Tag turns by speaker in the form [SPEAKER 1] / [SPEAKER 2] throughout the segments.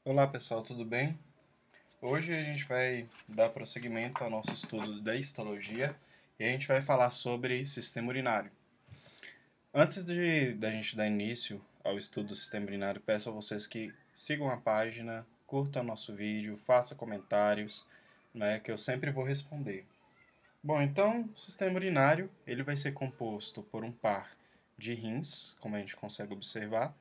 [SPEAKER 1] Olá pessoal, tudo bem? Hoje a gente vai dar prosseguimento ao nosso estudo da histologia e a gente vai falar sobre sistema urinário. Antes da gente dar início ao estudo do sistema urinário, peço a vocês que sigam a página, curtam o nosso vídeo, façam comentários, né, que eu sempre vou responder. Bom, então o sistema urinário ele vai ser composto por um par de rins, como a gente consegue observar,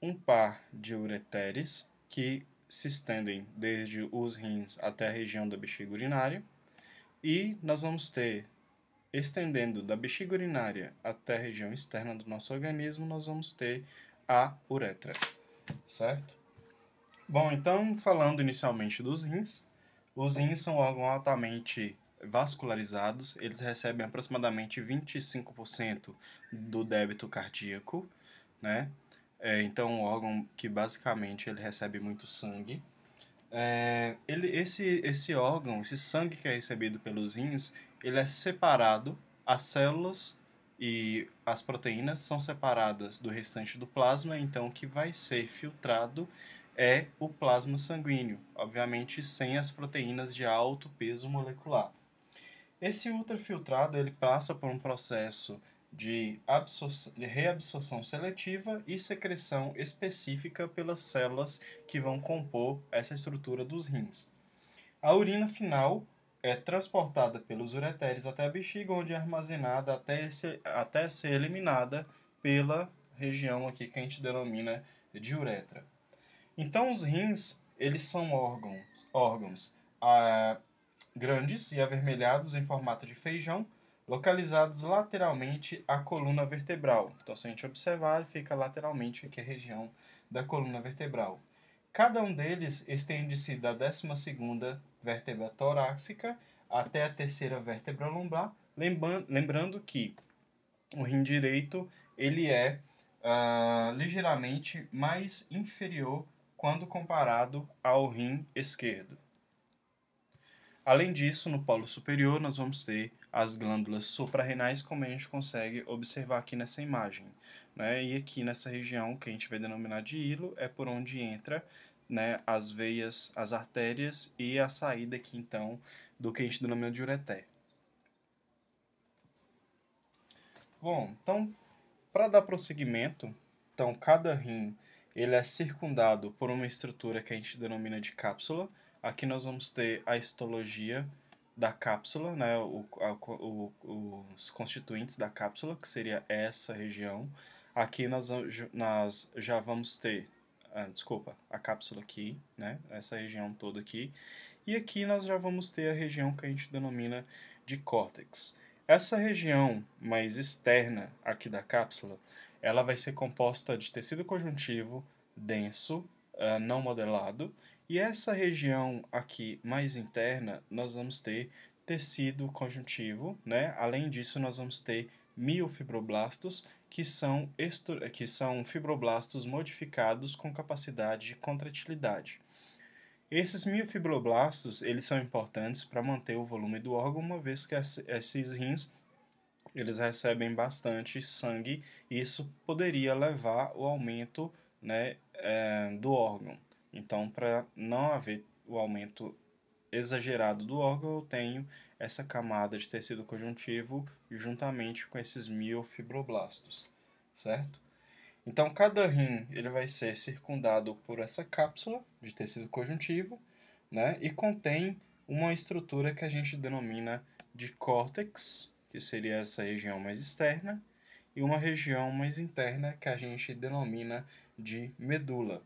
[SPEAKER 1] um par de ureteres que se estendem desde os rins até a região da bexiga urinária, e nós vamos ter, estendendo da bexiga urinária até a região externa do nosso organismo, nós vamos ter a uretra, certo? Bom, então falando inicialmente dos rins, os rins são órgãos altamente vascularizados, eles recebem aproximadamente 25% do débito cardíaco, né? Então, um órgão que basicamente ele recebe muito sangue. Esse órgão, esse sangue que é recebido pelos rins, ele é separado, as células e as proteínas são separadas do restante do plasma, então o que vai ser filtrado é o plasma sanguíneo, obviamente sem as proteínas de alto peso molecular. Esse ultrafiltrado ele passa por um processo de reabsorção seletiva e secreção específica pelas células que vão compor essa estrutura dos rins. A urina final é transportada pelos ureteres até a bexiga, onde é armazenada até ser eliminada pela região aqui que a gente denomina de uretra. Então, os rins, eles são órgãos grandes e avermelhados em formato de feijão, localizados lateralmente à coluna vertebral. Então, se a gente observar, ele fica lateralmente aqui a região da coluna vertebral. Cada um deles estende-se da 12ª vértebra torácica até a terceira vértebra lombar, lembrando que o rim direito ele é ligeiramente mais inferior quando comparado ao rim esquerdo. Além disso, no polo superior, nós vamos ter as glândulas suprarrenais, como a gente consegue observar aqui nessa imagem. Né? E aqui nessa região, que a gente vai denominar de hilo, é por onde entra, né, as veias, as artérias e a saída aqui, então, do que a gente denomina de ureter. Bom, então, para dar prosseguimento, então, cada rim ele é circundado por uma estrutura que a gente denomina de cápsula. Aqui nós vamos ter a histologia da cápsula, né, os constituintes da cápsula, que seria essa região. Aqui nós já vamos ter, a cápsula aqui, né, essa região toda aqui. E aqui nós já vamos ter a região que a gente denomina de córtex. Essa região mais externa aqui da cápsula, ela vai ser composta de tecido conjuntivo denso, não modelado, e essa região aqui mais interna, nós vamos ter tecido conjuntivo, né? Além disso, nós vamos ter miofibroblastos, que são fibroblastos modificados com capacidade de contratilidade. Esses miofibroblastos, eles são importantes para manter o volume do órgão, uma vez que esses rins eles recebem bastante sangue e isso poderia levar ao aumento, né, do órgão. Então, para não haver o aumento exagerado do órgão, eu tenho essa camada de tecido conjuntivo juntamente com esses miofibroblastos, certo? Então, cada rim ele vai ser circundado por essa cápsula de tecido conjuntivo, né, e contém uma estrutura que a gente denomina de córtex, que seria essa região mais externa, e uma região mais interna que a gente denomina de medula.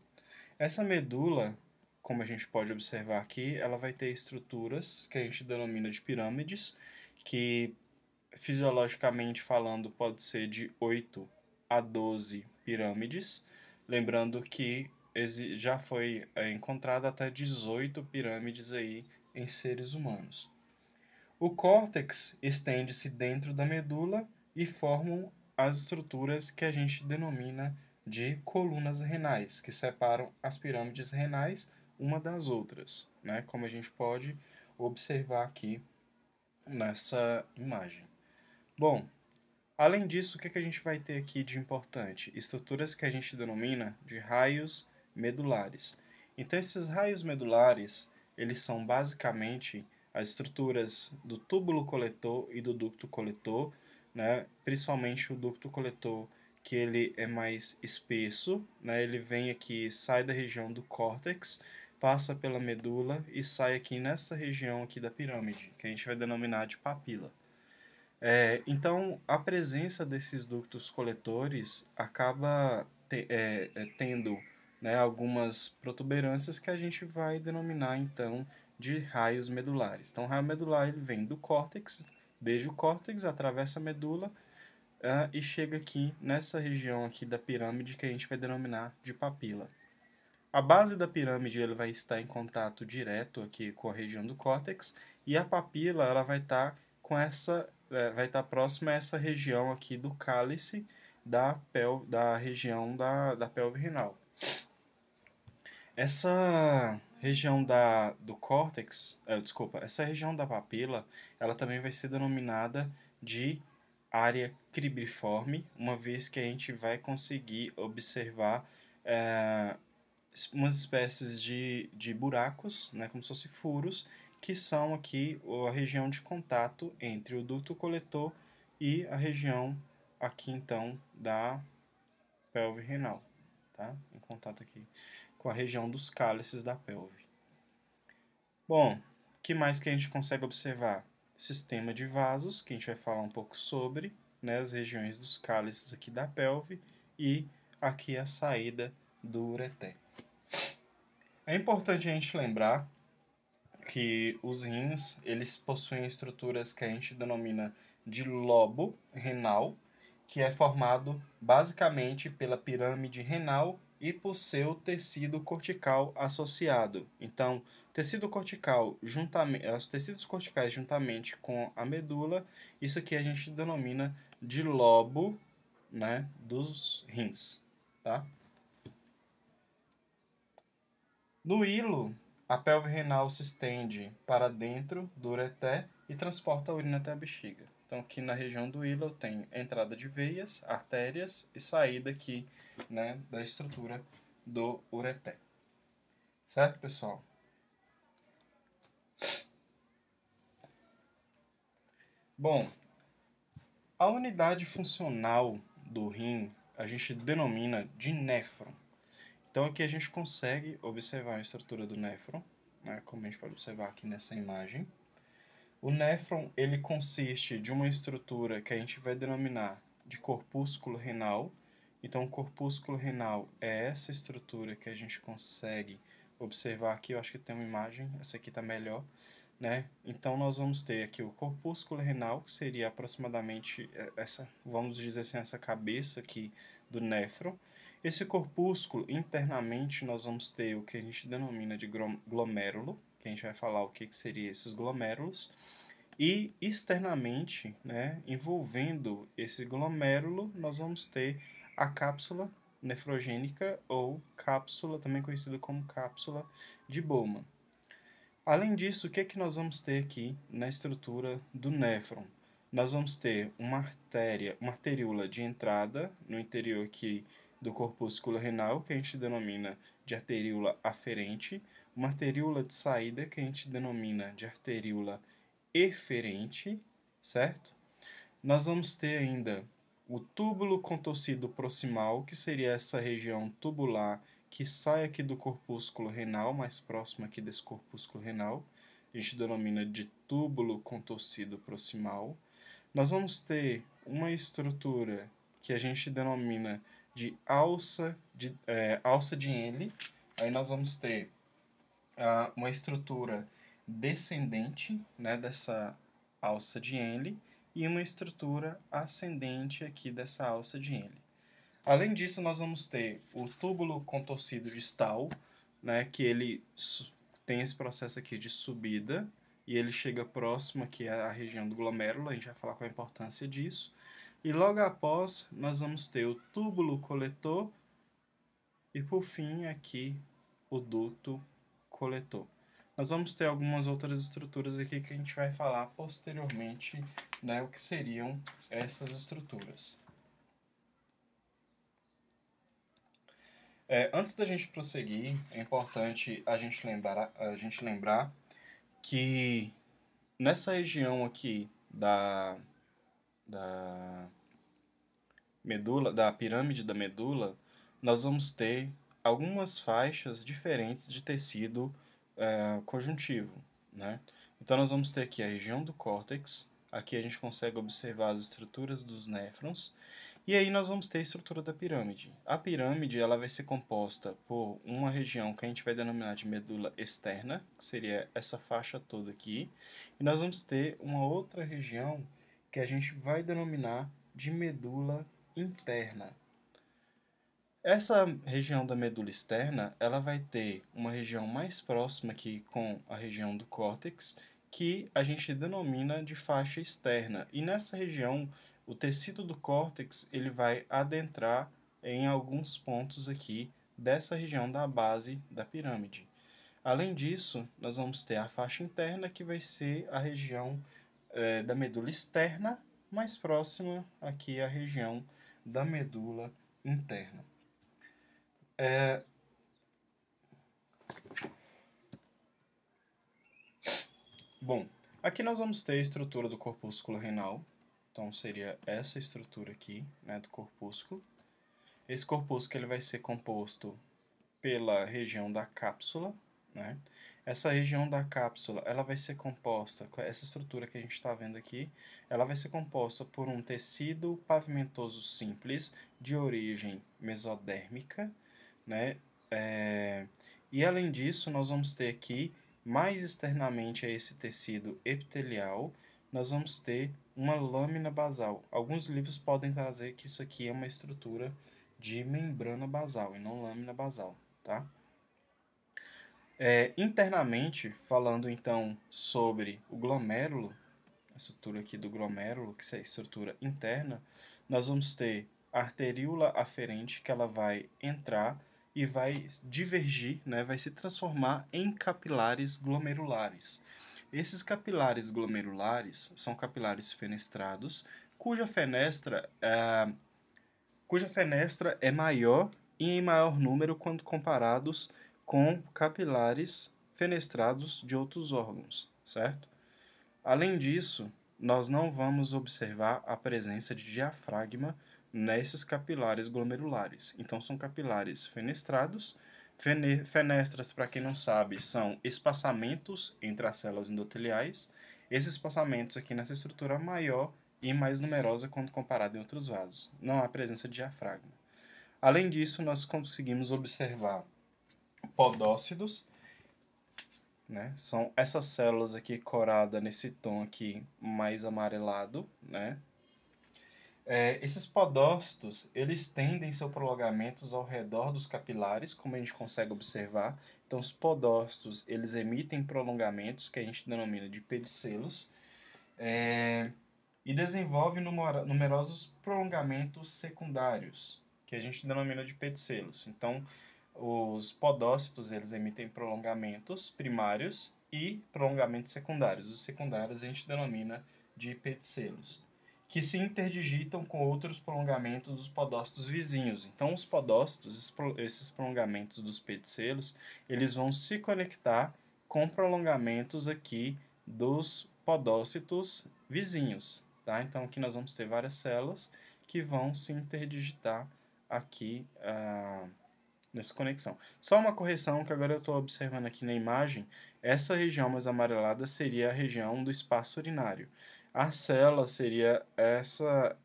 [SPEAKER 1] Essa medula, como a gente pode observar aqui, ela vai ter estruturas que a gente denomina de pirâmides, que fisiologicamente falando pode ser de 8 a 12 pirâmides, lembrando que já foi encontrado até 18 pirâmides aí em seres humanos. O córtex estende-se dentro da medula e formam as estruturas que a gente denomina de colunas renais, que separam as pirâmides renais uma das outras, né? Como a gente pode observar aqui nessa imagem. Bom, além disso, o que a gente vai ter aqui de importante? Estruturas que a gente denomina de raios medulares. Então, esses raios medulares, eles são basicamente as estruturas do túbulo coletor e do ducto coletor, né? Principalmente o ducto coletor, que ele é mais espesso, né? Ele vem aqui, sai da região do córtex, passa pela medula e sai aqui nessa região aqui da pirâmide, que a gente vai denominar de papila. Então, a presença desses ductos coletores acaba tendo, né, algumas protuberâncias que a gente vai denominar, então, de raios medulares. Então, o raio medular ele vem do córtex, desde o córtex, atravessa a medula e chega aqui nessa região aqui da pirâmide que a gente vai denominar de papila. A base da pirâmide ele vai estar em contato direto aqui com a região do córtex e a papila ela vai estar com vai estar próxima a essa região aqui do cálice da região da pelve renal. Essa região do córtex, essa região da papila, ela também vai ser denominada de área cribriforme, uma vez que a gente vai conseguir observar umas espécies de buracos, né, como se fossem furos, que são aqui a região de contato entre o ducto coletor e a região aqui então da pelve renal, tá? Em contato aqui com a região dos cálices da pelve. Bom, o que mais que a gente consegue observar? Sistema de vasos, que a gente vai falar um pouco sobre, né, as regiões dos cálices aqui da pelve e aqui a saída do ureter. É importante a gente lembrar que os rins, eles possuem estruturas que a gente denomina de lobo renal, que é formado basicamente pela pirâmide renal e por seu tecido cortical associado. Então, tecido cortical juntamente, os tecidos corticais juntamente com a medula, isso aqui a gente denomina de lobo, né, dos rins, tá? No hilo, a pelve renal se estende para dentro do ureter e transporta a urina até a bexiga. Então, aqui na região do hilo eu tenho entrada de veias, artérias e saída aqui, né, da estrutura do ureter. Certo, pessoal? Bom, a unidade funcional do rim a gente denomina de néfron. Então, aqui a gente consegue observar a estrutura do néfron, né, como a gente pode observar aqui nessa imagem. O néfron ele consiste de uma estrutura que a gente vai denominar de corpúsculo renal. Então, o corpúsculo renal é essa estrutura que a gente consegue observar aqui. Eu acho que tem uma imagem, essa aqui está melhor, né? Então, nós vamos ter aqui o corpúsculo renal, que seria aproximadamente essa, vamos dizer assim, essa cabeça aqui do néfron. Esse corpúsculo, internamente, nós vamos ter o que a gente denomina de glomérulo, que a gente vai falar o que seria esses glomérulos. E externamente, né, envolvendo esse glomérulo, nós vamos ter a cápsula nefrogênica ou cápsula, também conhecida como cápsula de Bowman. Além disso, o que é que nós vamos ter aqui na estrutura do néfron? Nós vamos ter uma arteríola de entrada no interior aqui do corpúsculo renal, que a gente denomina de arteríola aferente, uma arteríola de saída, que a gente denomina de arteríola eferente, certo? Nós vamos ter ainda o túbulo contorcido proximal, que seria essa região tubular que sai aqui do corpúsculo renal, mais próximo aqui desse corpúsculo renal. A gente denomina de túbulo contorcido proximal. Nós vamos ter uma estrutura que a gente denomina de alça de Henle. Aí nós vamos ter uma estrutura descendente, né, dessa alça de Henle e uma estrutura ascendente aqui dessa alça de Henle. Além disso, nós vamos ter o túbulo contorcido distal, né, que ele tem esse processo aqui de subida e ele chega próximo aqui à região do glomérulo, a gente vai falar qual a importância disso. E logo após, nós vamos ter o túbulo coletor e, por fim, aqui o duto coletor. Nós vamos ter algumas outras estruturas aqui que a gente vai falar posteriormente, né, o que seriam essas estruturas. Antes da gente prosseguir, é importante a gente lembrar que nessa região aqui da medula, da pirâmide da medula, nós vamos ter algumas faixas diferentes de tecido conjuntivo, né? Então nós vamos ter aqui a região do córtex, aqui a gente consegue observar as estruturas dos néfrons, e aí nós vamos ter a estrutura da pirâmide. A pirâmide ela vai ser composta por uma região que a gente vai denominar de medula externa, que seria essa faixa toda aqui, e nós vamos ter uma outra região que a gente vai denominar de medula interna. Essa região da medula externa, ela vai ter uma região mais próxima aqui com a região do córtex, que a gente denomina de faixa externa. E nessa região, o tecido do córtex, ele vai adentrar em alguns pontos aqui dessa região da base da pirâmide. Além disso, nós vamos ter a faixa interna, que vai ser a região da medula externa, mais próxima aqui à região da medula interna. Bom, aqui nós vamos ter a estrutura do corpúsculo renal. Então, seria essa estrutura aqui, né, do corpúsculo. Esse corpúsculo ele vai ser composto pela região da cápsula, né? Essa região da cápsula, ela vai ser composta, com essa estrutura que a gente está vendo aqui, ela vai ser composta por um tecido pavimentoso simples de origem mesodérmica, né? E além disso, nós vamos ter aqui, mais externamente a esse tecido epitelial, nós vamos ter uma lâmina basal. Alguns livros podem trazer que isso aqui é uma estrutura de membrana basal e não lâmina basal, tá? Internamente, falando então sobre o glomérulo, a estrutura aqui do glomérulo, que é a estrutura interna, nós vamos ter a arteríola aferente, que ela vai entrar e vai divergir, né, vai se transformar em capilares glomerulares. Esses capilares glomerulares são capilares fenestrados, cuja fenestra é maior e em maior número quando comparados com capilares fenestrados de outros órgãos, certo? Além disso, nós não vamos observar a presença de diafragma nesses capilares glomerulares. Então, são capilares fenestrados. Fenestras, para quem não sabe, são espaçamentos entre as células endoteliais. Esses espaçamentos aqui nessa estrutura maior e mais numerosa quando comparado em outros vasos. Não há presença de diafragma. Além disso, nós conseguimos observar podócidos, né? São essas células aqui coradas nesse tom aqui mais amarelado, né? Esses podócitos, eles tendem seus prolongamentos ao redor dos capilares, como a gente consegue observar. Então, os podócitos, eles emitem prolongamentos, que a gente denomina de pedicelos, e desenvolvem numerosos prolongamentos secundários, que a gente denomina de pedicelos. Então, os podócitos, eles emitem prolongamentos primários e prolongamentos secundários. Os secundários a gente denomina de pedicelos, que se interdigitam com outros prolongamentos dos podócitos vizinhos. Então, os podócitos, esses prolongamentos dos pedicelos, eles vão se conectar com prolongamentos aqui dos podócitos vizinhos, tá? Então, aqui nós vamos ter várias células que vão se interdigitar aqui nessa conexão. Só uma correção que agora eu estou observando aqui na imagem, essa região mais amarelada seria a região do espaço urinário. A célula seria essa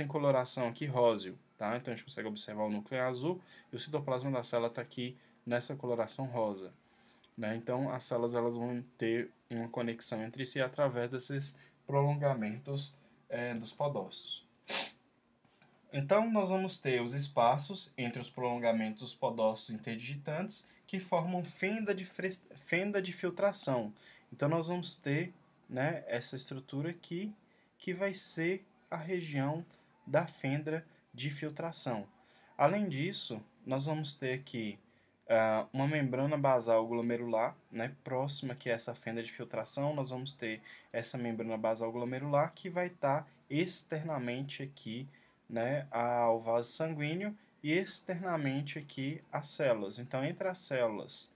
[SPEAKER 1] incoloração aqui róseo, tá? Então a gente consegue observar o núcleo azul e o citoplasma da célula está aqui nessa coloração rosa, né? Então as células elas vão ter uma conexão entre si através desses prolongamentos dos podócitos. Então, nós vamos ter os espaços entre os prolongamentos dos podócitos interdigitantes que formam fenda de filtração. Então, nós vamos ter, né, essa estrutura aqui, que vai ser a região da fenda de filtração. Além disso, nós vamos ter aqui uma membrana basal glomerular, né, próxima que é essa fenda de filtração. Nós vamos ter essa membrana basal glomerular que vai estar externamente aqui, né, ao vaso sanguíneo, e externamente aqui as células. Então, entre as células,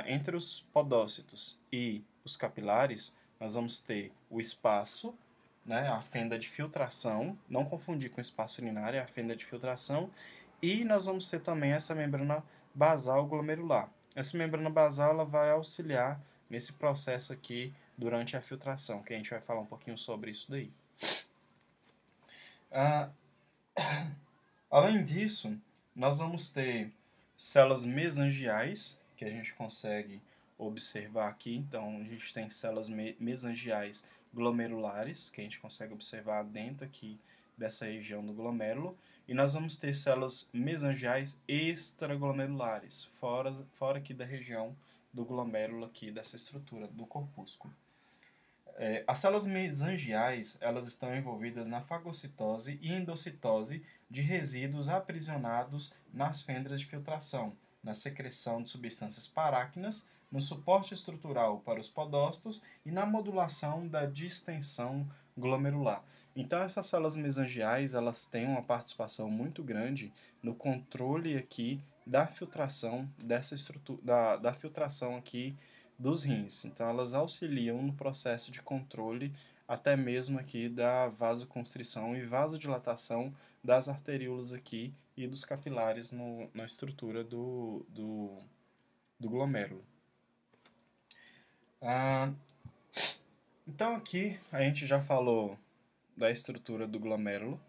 [SPEAKER 1] entre os podócitos e os capilares, nós vamos ter o espaço, né, a fenda de filtração, não confundir com o espaço urinário, é a fenda de filtração, e nós vamos ter também essa membrana basal glomerular. Essa membrana basal ela vai auxiliar nesse processo aqui durante a filtração, que a gente vai falar um pouquinho sobre isso daí. Ah, além disso, nós vamos ter células mesangiais, que a gente consegue observar aqui. Então, a gente tem células mesangiais glomerulares, que a gente consegue observar dentro aqui dessa região do glomérulo. E nós vamos ter células mesangiais extraglomerulares, fora aqui da região do glomérulo aqui, dessa estrutura do corpúsculo. As células mesangiais elas estão envolvidas na fagocitose e endocitose de resíduos aprisionados nas fendas de filtração, na secreção de substâncias paráquinas, no suporte estrutural para os podócitos e na modulação da distensão glomerular. Então essas células mesangiais elas têm uma participação muito grande no controle aqui da filtração dessa estrutura da filtração aqui dos rins. Então, elas auxiliam no processo de controle até mesmo aqui da vasoconstrição e vasodilatação das arteríolas aqui e dos capilares na estrutura do glomérulo. Então, aqui a gente já falou da estrutura do glomérulo,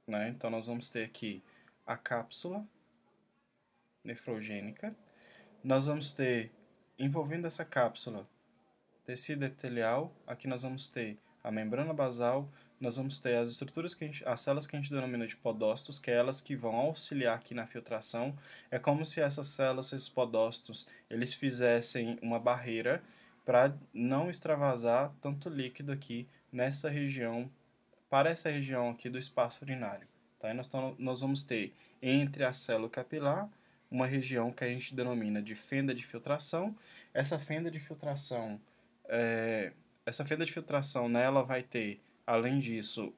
[SPEAKER 1] né? Então, nós vamos ter aqui a cápsula nefrogênica. Nós vamos ter, envolvendo essa cápsula, tecido epitelial. Aqui nós vamos ter a membrana basal, nós vamos ter as estruturas as células que a gente denomina de podócitos, que é elas que vão auxiliar aqui na filtração. É como se essas células, esses podócitos, eles fizessem uma barreira para não extravasar tanto líquido aqui nessa região, para essa região aqui do espaço urinário. Tá? E nós vamos ter entre a célula capilar uma região que a gente denomina de fenda de filtração. Essa fenda de filtração né, ela vai ter, além disso,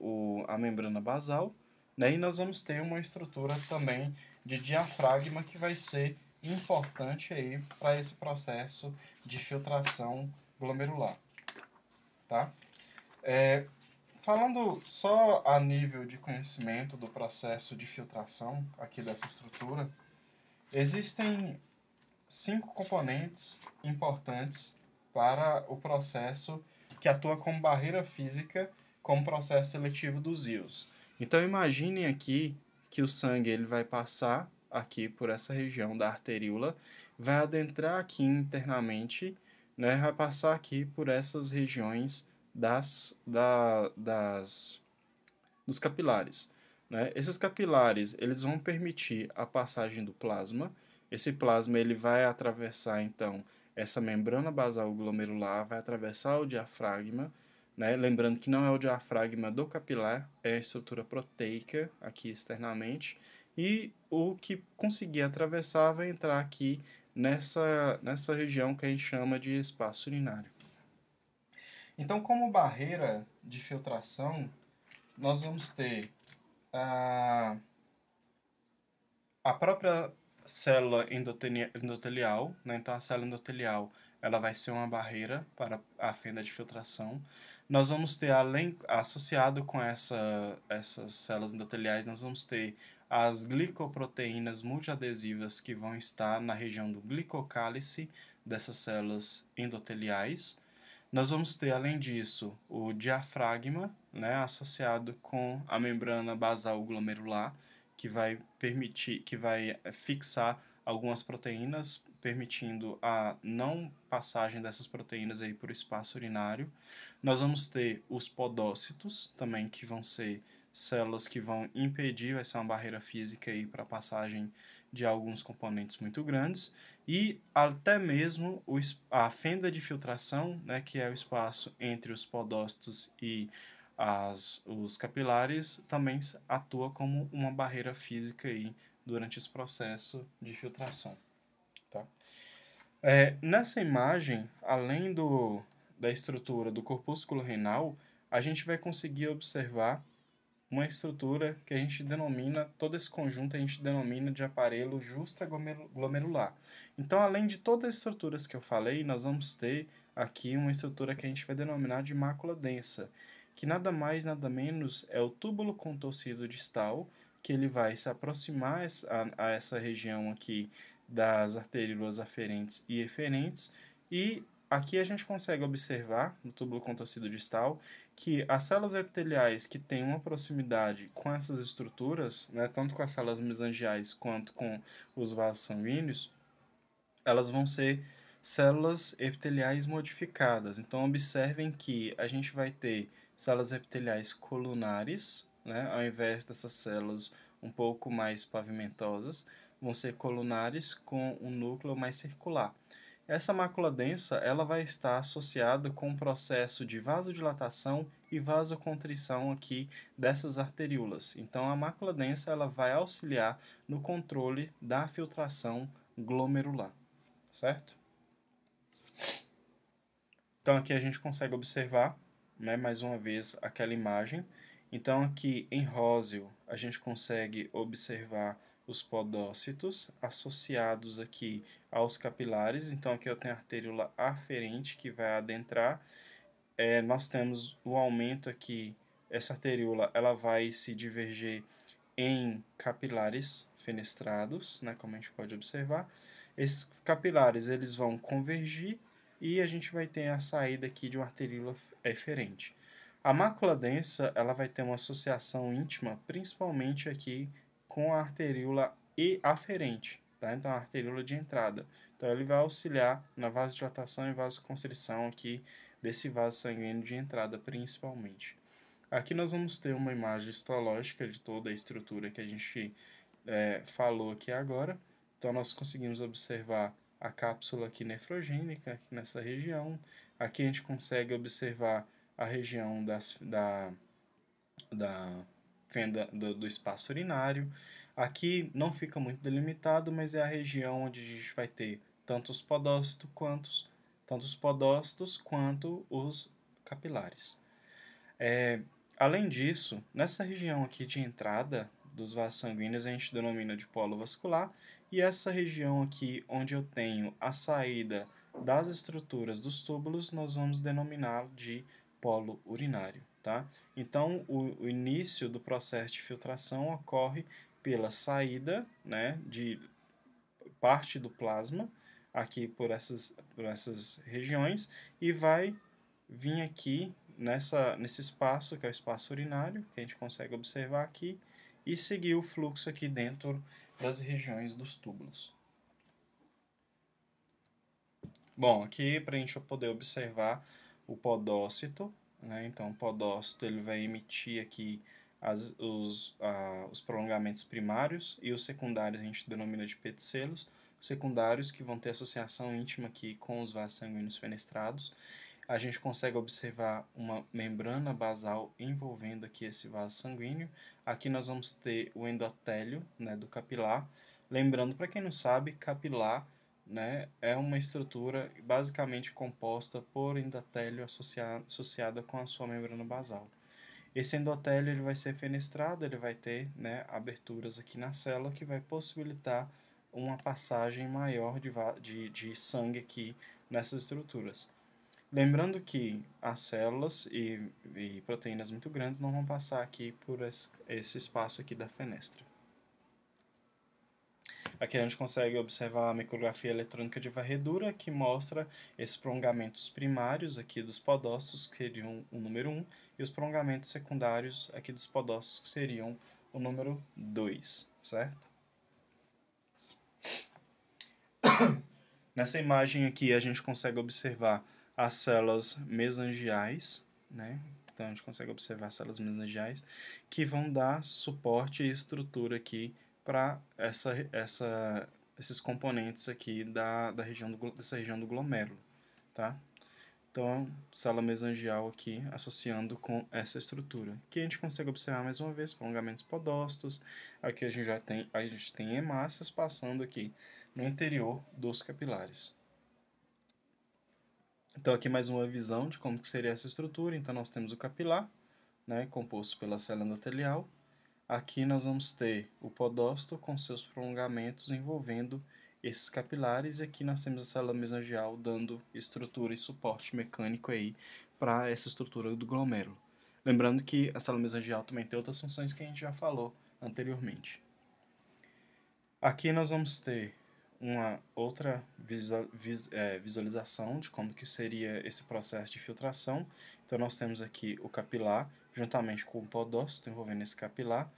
[SPEAKER 1] a membrana basal, né, e nós vamos ter uma estrutura também de diafragma que vai ser importante aí para esse processo de filtração glomerular. Tá? Falando só a nível de conhecimento do processo de filtração aqui dessa estrutura, existem 5 componentes importantes para o processo que atua como barreira física, como processo seletivo dos íons. Então imaginem aqui que o sangue ele vai passar aqui por essa região da arteríola, vai adentrar aqui internamente, né, vai passar aqui por essas regiões dos capilares. Né? Esses capilares eles vão permitir a passagem do plasma. Esse plasma ele vai atravessar, então, essa membrana basal glomerular, vai atravessar o diafragma, né? Lembrando que não é o diafragma do capilar, é a estrutura proteica aqui externamente, e o que conseguir atravessar vai entrar aqui nessa região que a gente chama de espaço urinário. Então, como barreira de filtração, nós vamos ter a própria célula endotelial, né? Então a célula endotelial ela vai ser uma barreira para a fenda de filtração. Nós vamos ter, associado com essas células endoteliais, nós vamos ter as glicoproteínas multiadesivas que vão estar na região do glicocálice dessas células endoteliais. Nós vamos ter, além disso, o diafragma, né, associado com a membrana basal glomerular, que vai fixar algumas proteínas, permitindo a não passagem dessas proteínas aí por espaço urinário. Nós vamos ter os podócitos também, que vão ser células que vão impedir, vai ser uma barreira física aí para a passagem de alguns componentes muito grandes, e até mesmo a fenda de filtração, né, que é o espaço entre os podócitos e os capilares, também atua como uma barreira física aí durante esse processo de filtração. Tá? Nessa imagem, além da estrutura do corpúsculo renal, a gente vai conseguir observar uma estrutura que a gente denomina, todo esse conjunto a gente denomina de aparelho justa-glomerular. Então, além de todas as estruturas que eu falei, nós vamos ter aqui uma estrutura que a gente vai denominar de mácula densa, que nada mais, nada menos é o túbulo contorcido distal, que ele vai se aproximar a essa região aqui das arteríolas aferentes e eferentes, e aqui a gente consegue observar, no túbulo contorcido distal, que as células epiteliais que têm uma proximidade com essas estruturas, né, tanto com as células mesangiais quanto com os vasos sanguíneos, elas vão ser células epiteliais modificadas. Então, observem que a gente vai ter células epiteliais colunares, né, ao invés dessas células um pouco mais pavimentosas, vão ser colunares com um núcleo mais circular. Essa mácula densa ela vai estar associada com o processo de vasodilatação e vasocontrição aqui dessas arteríolas. Então, a mácula densa ela vai auxiliar no controle da filtração glomerular, certo? Então, aqui a gente consegue observar, né, mais uma vez, aquela imagem. Então, aqui em róseo, a gente consegue observar os podócitos associados aqui aos capilares. Então, aqui eu tenho a arteríola aferente que vai adentrar. Nós temos o aumento aqui, essa arteríola ela vai se divergir em capilares fenestrados, né, como a gente pode observar. Esses capilares eles vão convergir e a gente vai ter a saída aqui de uma arteríola eferente. A mácula densa ela vai ter uma associação íntima, principalmente aqui com a arteríola aferente, tá? Então a arteríola de entrada. Então ele vai auxiliar na vasodilatação e vasoconstrição aqui desse vaso sanguíneo de entrada principalmente. Aqui nós vamos ter uma imagem histológica de toda a estrutura que a gente falou aqui agora. Então nós conseguimos observar a cápsula aqui nefrogênica aqui nessa região. Aqui a gente consegue observar a região da fenda do espaço urinário. Aqui não fica muito delimitado, mas é a região onde a gente vai ter tanto os podócitos quanto os capilares. Além disso, nessa região aqui de entrada dos vasos sanguíneos a gente denomina de polo vascular, e essa região aqui onde eu tenho a saída das estruturas dos túbulos nós vamos denominar de polo urinário, tá? Então, o início do processo de filtração ocorre pela saída, né, de parte do plasma aqui por essas regiões e vai vir aqui nesse espaço, que é o espaço urinário, que a gente consegue observar aqui, e seguir o fluxo aqui dentro das regiões dos túbulos. Bom, aqui para a gente poder observar o podócito, né? Então o podócito ele vai emitir aqui os prolongamentos primários e os secundários a gente denomina de peticelos, secundários que vão ter associação íntima aqui com os vasos sanguíneos fenestrados. A gente consegue observar uma membrana basal envolvendo aqui esse vaso sanguíneo. Aqui nós vamos ter o endotélio, né, do capilar. Lembrando, para quem não sabe, capilar, né, é uma estrutura basicamente composta por endotélio associada com a sua membrana basal. Esse endotélio ele vai ser fenestrado, ele vai ter, né, aberturas aqui na célula que vai possibilitar uma passagem maior de sangue aqui nessas estruturas. Lembrando que as células e proteínas muito grandes não vão passar aqui por esse espaço aqui da fenestra. Aqui a gente consegue observar a micrografia eletrônica de varredura, que mostra esses prolongamentos primários aqui dos podócitos, que seriam o número 1, e os prolongamentos secundários aqui dos podócitos, que seriam o número 2, certo? Nessa imagem aqui a gente consegue observar as células mesangiais, né? Então a gente consegue observar as células mesangiais que vão dar suporte e estrutura aqui para esses componentes aqui dessa região do glomérulo, tá? Então, célula mesangial aqui associando com essa estrutura. Aqui a gente consegue observar mais uma vez prolongamentos podócitos. Aqui a gente tem hemácias passando aqui no interior dos capilares. Então aqui mais uma visão de como que seria essa estrutura. Então nós temos o capilar, né, composto pela célula endotelial. Aqui nós vamos ter o podócito com seus prolongamentos envolvendo esses capilares, e aqui nós temos a célula mesangial dando estrutura e suporte mecânico aí para essa estrutura do glomérulo. Lembrando que a célula mesangial também tem outras funções que a gente já falou anteriormente. Aqui nós vamos ter uma outra visualização de como que seria esse processo de filtração. Então nós temos aqui o capilar, juntamente com o podócito envolvendo esse capilar,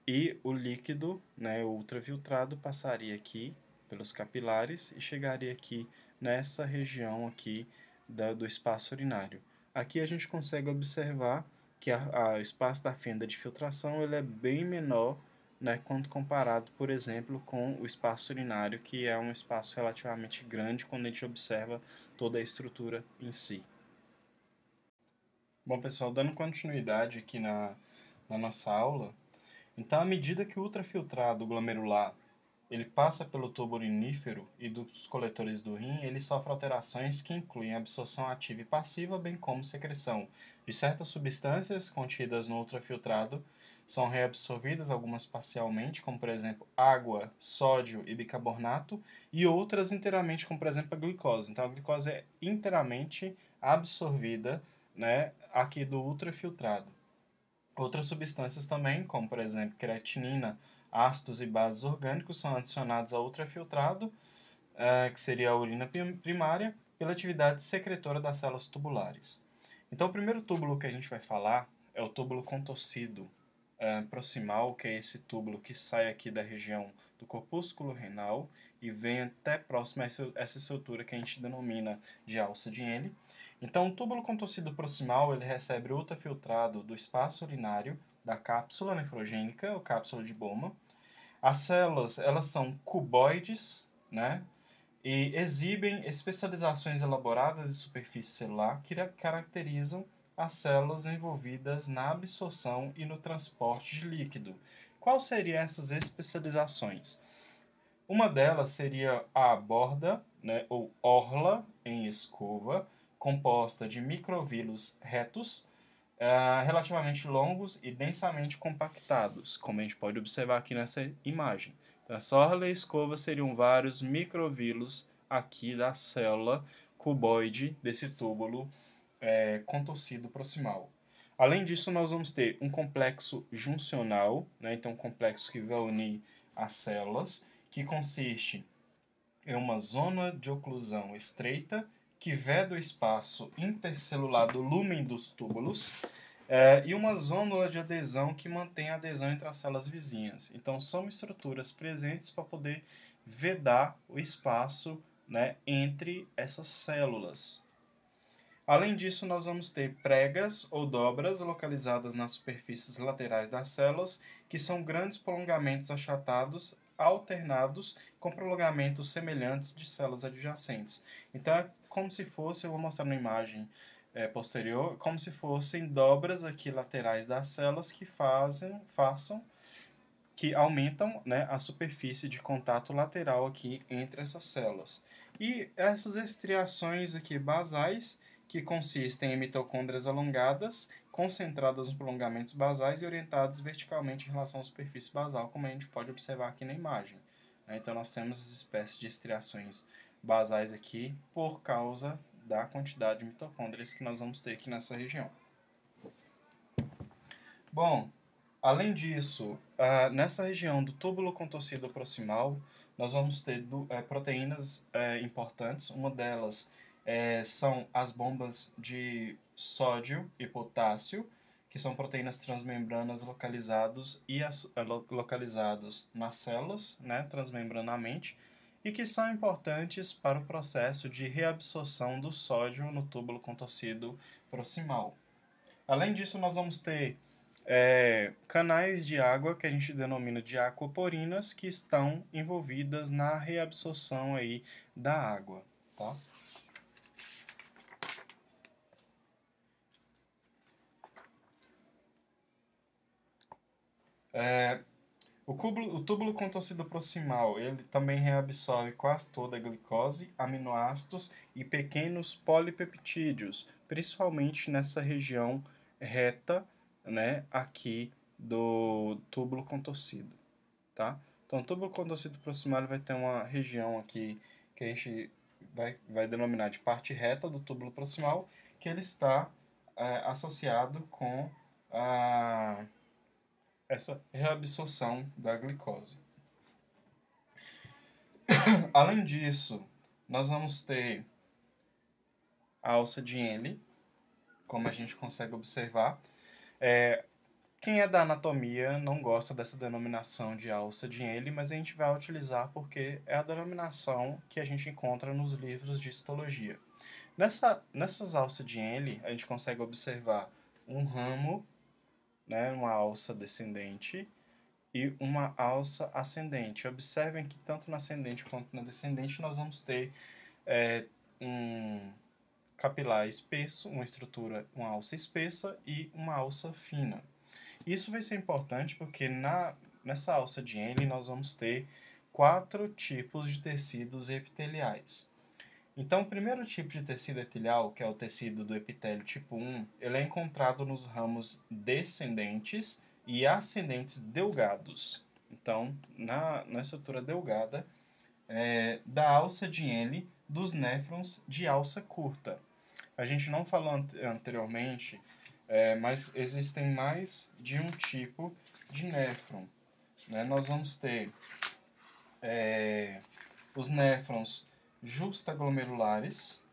[SPEAKER 1] e o líquido, né, o ultrafiltrado, passaria aqui pelos capilares e chegaria aqui nessa região aqui do espaço urinário. Aqui a gente consegue observar que o espaço da fenda de filtração ele é bem menor, né, quando comparado, por exemplo, com o espaço urinário, que é um espaço relativamente grande quando a gente observa toda a estrutura em si. Bom, pessoal, dando continuidade aqui na nossa aula, então, à medida que o ultrafiltrado glomerular ele passa pelo tubo urinífero e dos coletores do rim, ele sofre alterações que incluem absorção ativa e passiva, bem como secreção de certas substâncias contidas no ultrafiltrado, são reabsorvidas, algumas parcialmente, como por exemplo água, sódio e bicarbonato, e outras inteiramente, como por exemplo a glicose. Então a glicose é inteiramente absorvida, né, aqui do ultrafiltrado. Outras substâncias também, como por exemplo creatinina, ácidos e bases orgânicos, são adicionados ao ultrafiltrado, que seria a urina primária, pela atividade secretora das células tubulares. Então, o primeiro túbulo que a gente vai falar é o túbulo contorcido proximal, que é esse túbulo que sai aqui da região do corpúsculo renal e vem até próximo a essa estrutura que a gente denomina de alça de Henle. Então, o túbulo contorcido proximal ele recebe o ultrafiltrado do espaço urinário da cápsula nefrogênica, ou cápsula de Bowman. As células elas são cuboides, né? E exibem especializações elaboradas de superfície celular que caracterizam as células envolvidas na absorção e no transporte de líquido. Quais seriam essas especializações? Uma delas seria a borda, né, ou orla em escova, composta de microvílulos retos, relativamente longos e densamente compactados, como a gente pode observar aqui nessa imagem. Então, essa orla e escova seriam vários microvílulos aqui da célula cuboide desse túbulo contorcido proximal. Além disso, nós vamos ter um complexo juncional, né, então um complexo que vai unir as células, que consiste em uma zona de oclusão estreita que veda o espaço intercelular do lúmen dos túbulos e uma zônula de adesão que mantém a adesão entre as células vizinhas. Então, são estruturas presentes para poder vedar o espaço, né, entre essas células. Além disso, nós vamos ter pregas ou dobras localizadas nas superfícies laterais das células, que são grandes prolongamentos achatados, alternados com prolongamentos semelhantes de células adjacentes. Então, é como se fosse, eu vou mostrar na imagem posterior, como se fossem dobras aqui laterais das células que aumentam, né, a superfície de contato lateral aqui entre essas células. E essas estriações aqui basais, que consistem em mitocôndrias alongadas, concentradas nos prolongamentos basais e orientadas verticalmente em relação à superfície basal, como a gente pode observar aqui na imagem. Então, nós temos as espécies de estriações basais aqui por causa da quantidade de mitocôndrias que nós vamos ter aqui nessa região. Bom, além disso, nessa região do túbulo contorcido proximal, nós vamos ter proteínas importantes. Uma delas são as bombas de sódio e potássio, que são proteínas transmembranas localizados nas células, né, transmembranamente, e que são importantes para o processo de reabsorção do sódio no túbulo contorcido proximal. Além disso, nós vamos ter canais de água que a gente denomina de aquaporinas, que estão envolvidas na reabsorção aí da água, tá? O túbulo contorcido proximal, ele também reabsorve quase toda a glicose, aminoácidos e pequenos polipeptídeos, principalmente nessa região reta, né, aqui do túbulo contorcido, tá? Então, o túbulo contorcido proximal ele vai ter uma região aqui que a gente vai denominar de parte reta do túbulo proximal, que ele está associado com essa reabsorção da glicose. Além disso, nós vamos ter a alça de Henle, como a gente consegue observar. Quem é da anatomia não gosta dessa denominação de alça de Henle, mas a gente vai utilizar porque é a denominação que a gente encontra nos livros de histologia. Nessas alças de Henle, a gente consegue observar um ramo, né, uma alça descendente, e uma alça ascendente. Observem que tanto na ascendente quanto na descendente nós vamos ter um capilar espesso, uma estrutura, uma alça espessa e uma alça fina. Isso vai ser importante porque nessa alça de Henle nós vamos ter 4 tipos de tecidos epiteliais. Então, o primeiro tipo de tecido epitelial, que é o tecido do epitélio tipo 1, ele é encontrado nos ramos descendentes e ascendentes delgados. Então, na estrutura delgada da alça de Henle dos néfrons de alça curta. A gente não falou anteriormente, mas existem mais de um tipo de néfron. Né? Nós vamos ter os néfrons justaglomerulares,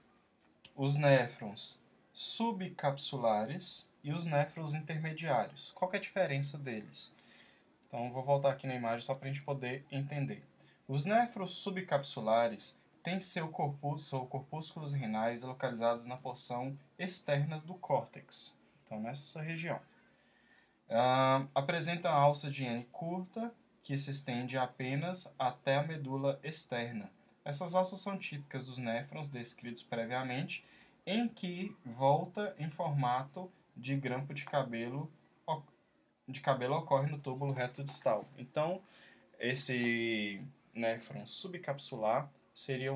[SPEAKER 1] os néfrons subcapsulares e os néfrons intermediários. Qual que é a diferença deles? Então, vou voltar aqui na imagem só para a gente poder entender. Os néfrons subcapsulares têm seus corpúsculos renais localizados na porção externa do córtex, então nessa região. Apresentam alça de Henle curta, que se estende apenas até a medula externa. Essas alças são típicas dos néfrons descritos previamente, em que volta em formato de grampo de cabelo ocorre no túbulo reto distal. Então, esse néfron subcapsular seria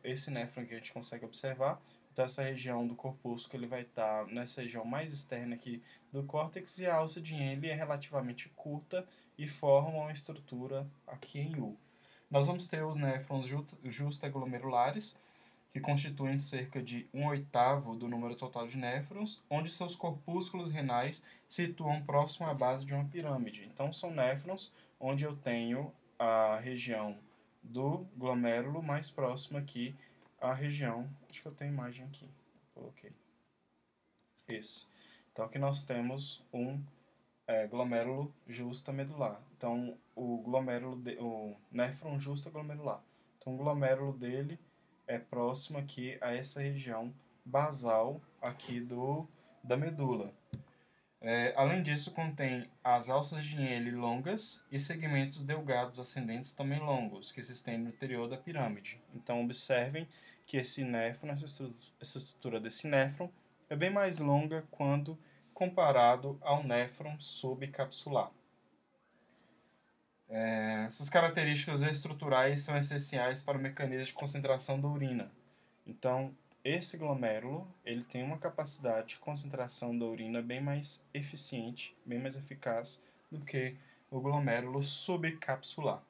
[SPEAKER 1] esse néfron que a gente consegue observar. Então, essa região do corpúsculo ele vai estar nessa região mais externa aqui do córtex, e a alça de Henle é relativamente curta e forma uma estrutura aqui em U. Nós vamos ter os néfrons justaglomerulares, que constituem cerca de 1/8 do número total de néfrons, onde seus corpúsculos renais situam próximo à base de uma pirâmide. Então, são néfrons onde eu tenho a região do glomérulo mais próximo aqui à região. Acho que eu tenho imagem aqui. Coloquei. Isso. Então, aqui nós temos um glomérulo justamedular. Então, o néfron justaglomerular. Então, o glomérulo dele é próximo aqui a essa região basal aqui da medula. Além disso, contém as alças de Henle longas e segmentos delgados ascendentes também longos, que se estendem no interior da pirâmide. Então, observem que esse néfron, essa estrutura desse néfron, é bem mais longa quando comparado ao néfron subcapsular. Essas características estruturais são essenciais para o mecanismo de concentração da urina. Então, esse glomérulo ele tem uma capacidade de concentração da urina bem mais eficiente, bem mais eficaz do que o glomérulo subcapsular.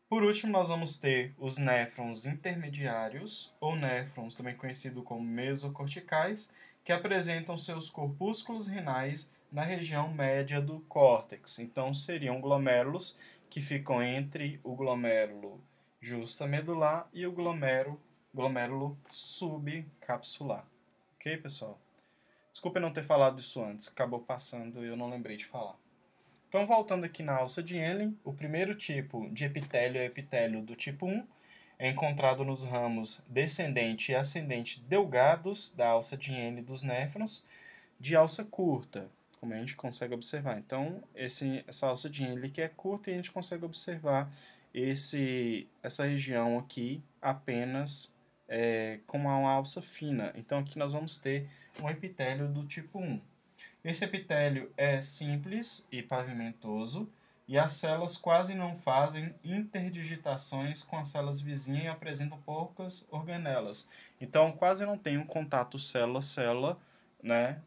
[SPEAKER 1] Por último, nós vamos ter os néfrons intermediários, ou néfrons, também conhecido como mesocorticais, que apresentam seus corpúsculos renais na região média do córtex. Então, seriam glomérulos que ficam entre o glomérulo justamedular e o glomérulo subcapsular. Ok, pessoal? Desculpa não ter falado isso antes, acabou passando e eu não lembrei de falar. Então, voltando aqui na alça de Henle, o primeiro tipo de epitélio é o epitélio do tipo 1, é encontrado nos ramos descendente e ascendente delgados da alça de Henle dos néfrons, de alça curta, como a gente consegue observar. Então, essa alça de Henle que é curta, e a gente consegue observar essa região aqui apenas com uma alça fina. Então, aqui nós vamos ter um epitélio do tipo 1. Esse epitélio é simples e pavimentoso, e as células quase não fazem interdigitações com as células vizinhas e apresentam poucas organelas. Então, quase não tem um contato célula-célula né,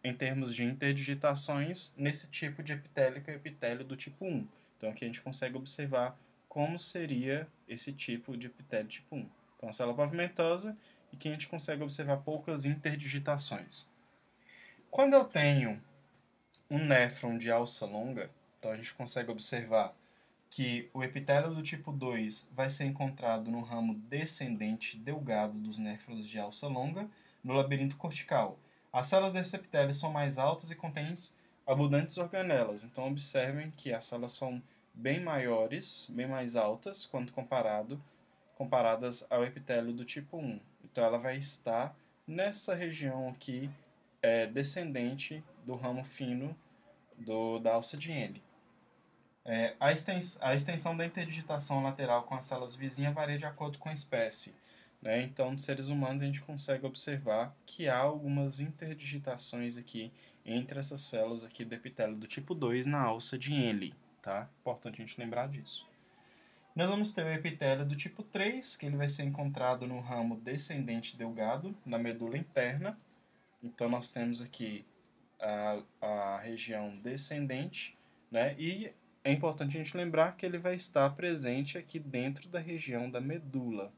[SPEAKER 1] em termos de interdigitações nesse tipo de epitélio, que é o epitélio do tipo 1. Então aqui a gente consegue observar como seria esse tipo de epitélio tipo 1. Então a célula pavimentosa, e que a gente consegue observar poucas interdigitações. Quando eu tenho um néfron de alça longa, então a gente consegue observar que o epitélio do tipo 2 vai ser encontrado no ramo descendente delgado dos néfrons de alça longa, no labirinto cortical. As células desse epitélio são mais altas e contêm abundantes organelas, então observem que as células são bem maiores, bem mais altas, quando comparadas ao epitélio do tipo 1. Então ela vai estar nessa região aqui, descendente do ramo fino da alça de Henle. A extensão da interdigitação lateral com as células vizinhas varia de acordo com a espécie. Né? Então, nos seres humanos, a gente consegue observar que há algumas interdigitações aqui entre essas células aqui do epitélio do tipo 2 na alça de Henle. Tá? Importante a gente lembrar disso. Nós vamos ter o epitélio do tipo 3, que ele vai ser encontrado no ramo descendente delgado, na medula interna. Então, nós temos aqui a região descendente, né? E é importante a gente lembrar que ele vai estar presente aqui dentro da região da medula,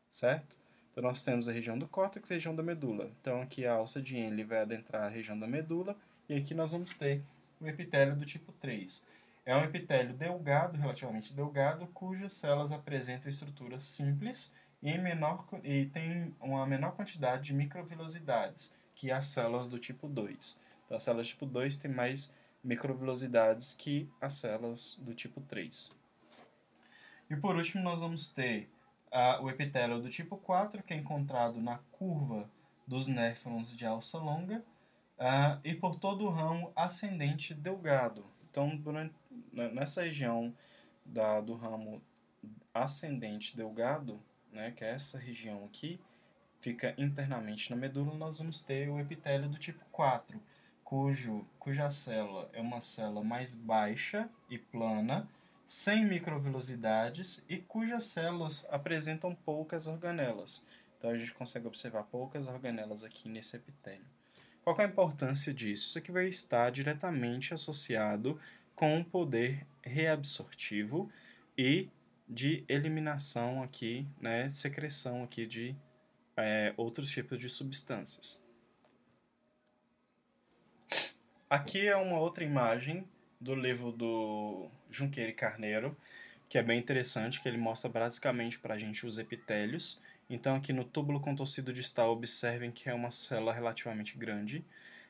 [SPEAKER 1] certo? Então nós temos a região do córtex e a região da medula. Então aqui a alça de Henle vai adentrar a região da medula e aqui nós vamos ter o epitélio do tipo 3. É um epitélio delgado, relativamente delgado, cujas células apresentam estruturas simples e tem uma menor quantidade de microvilosidades que as células do tipo 2. Então, as células do tipo 2 têm mais microvilosidades que as células do tipo 3. E por último, nós vamos ter o epitélio do tipo 4, que é encontrado na curva dos néfrons de alça longa, e por todo o ramo ascendente delgado. Então, nessa região do ramo ascendente delgado, né, que é essa região aqui, fica internamente na medula, nós vamos ter o epitélio do tipo 4, cuja célula é uma célula mais baixa e plana, sem microvilosidades e cujas células apresentam poucas organelas. Então a gente consegue observar poucas organelas aqui nesse epitélio. Qual é a importância disso? Isso aqui vai estar diretamente associado com o poder reabsortivo e de eliminação aqui, né, secreção aqui de outros tipos de substâncias. Aqui é uma outra imagem do livro do Junqueira e Carneiro, que é bem interessante, que ele mostra basicamente para a gente os epitélios. Então aqui no túbulo contorcido distal, observem que é uma célula relativamente grande,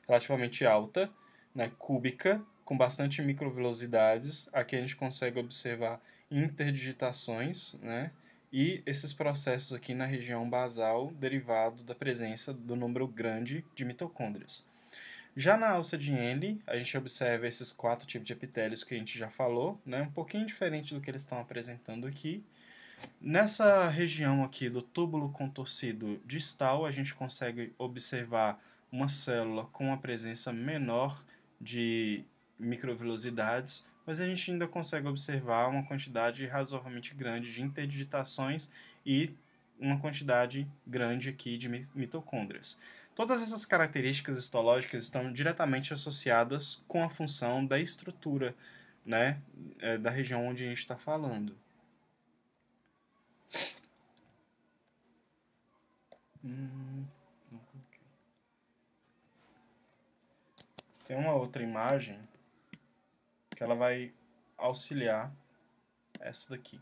[SPEAKER 1] relativamente alta, né, cúbica, com bastante microvilosidades. Aqui a gente consegue observar interdigitações, né, e esses processos aqui na região basal, derivado da presença do número grande de mitocôndrias. Já na alça de Henle, a gente observa esses 4 tipos de epitélios que a gente já falou, né? Um pouquinho diferente do que eles estão apresentando aqui. Nessa região aqui do túbulo contorcido distal, a gente consegue observar uma célula com uma presença menor de microvilosidades, mas a gente ainda consegue observar uma quantidade razoavelmente grande de interdigitações e uma quantidade grande aqui de mitocôndrias. Todas essas características histológicas estão diretamente associadas com a função da estrutura, né, da região onde a gente está falando. Tem uma outra imagem que ela vai auxiliar essa daqui.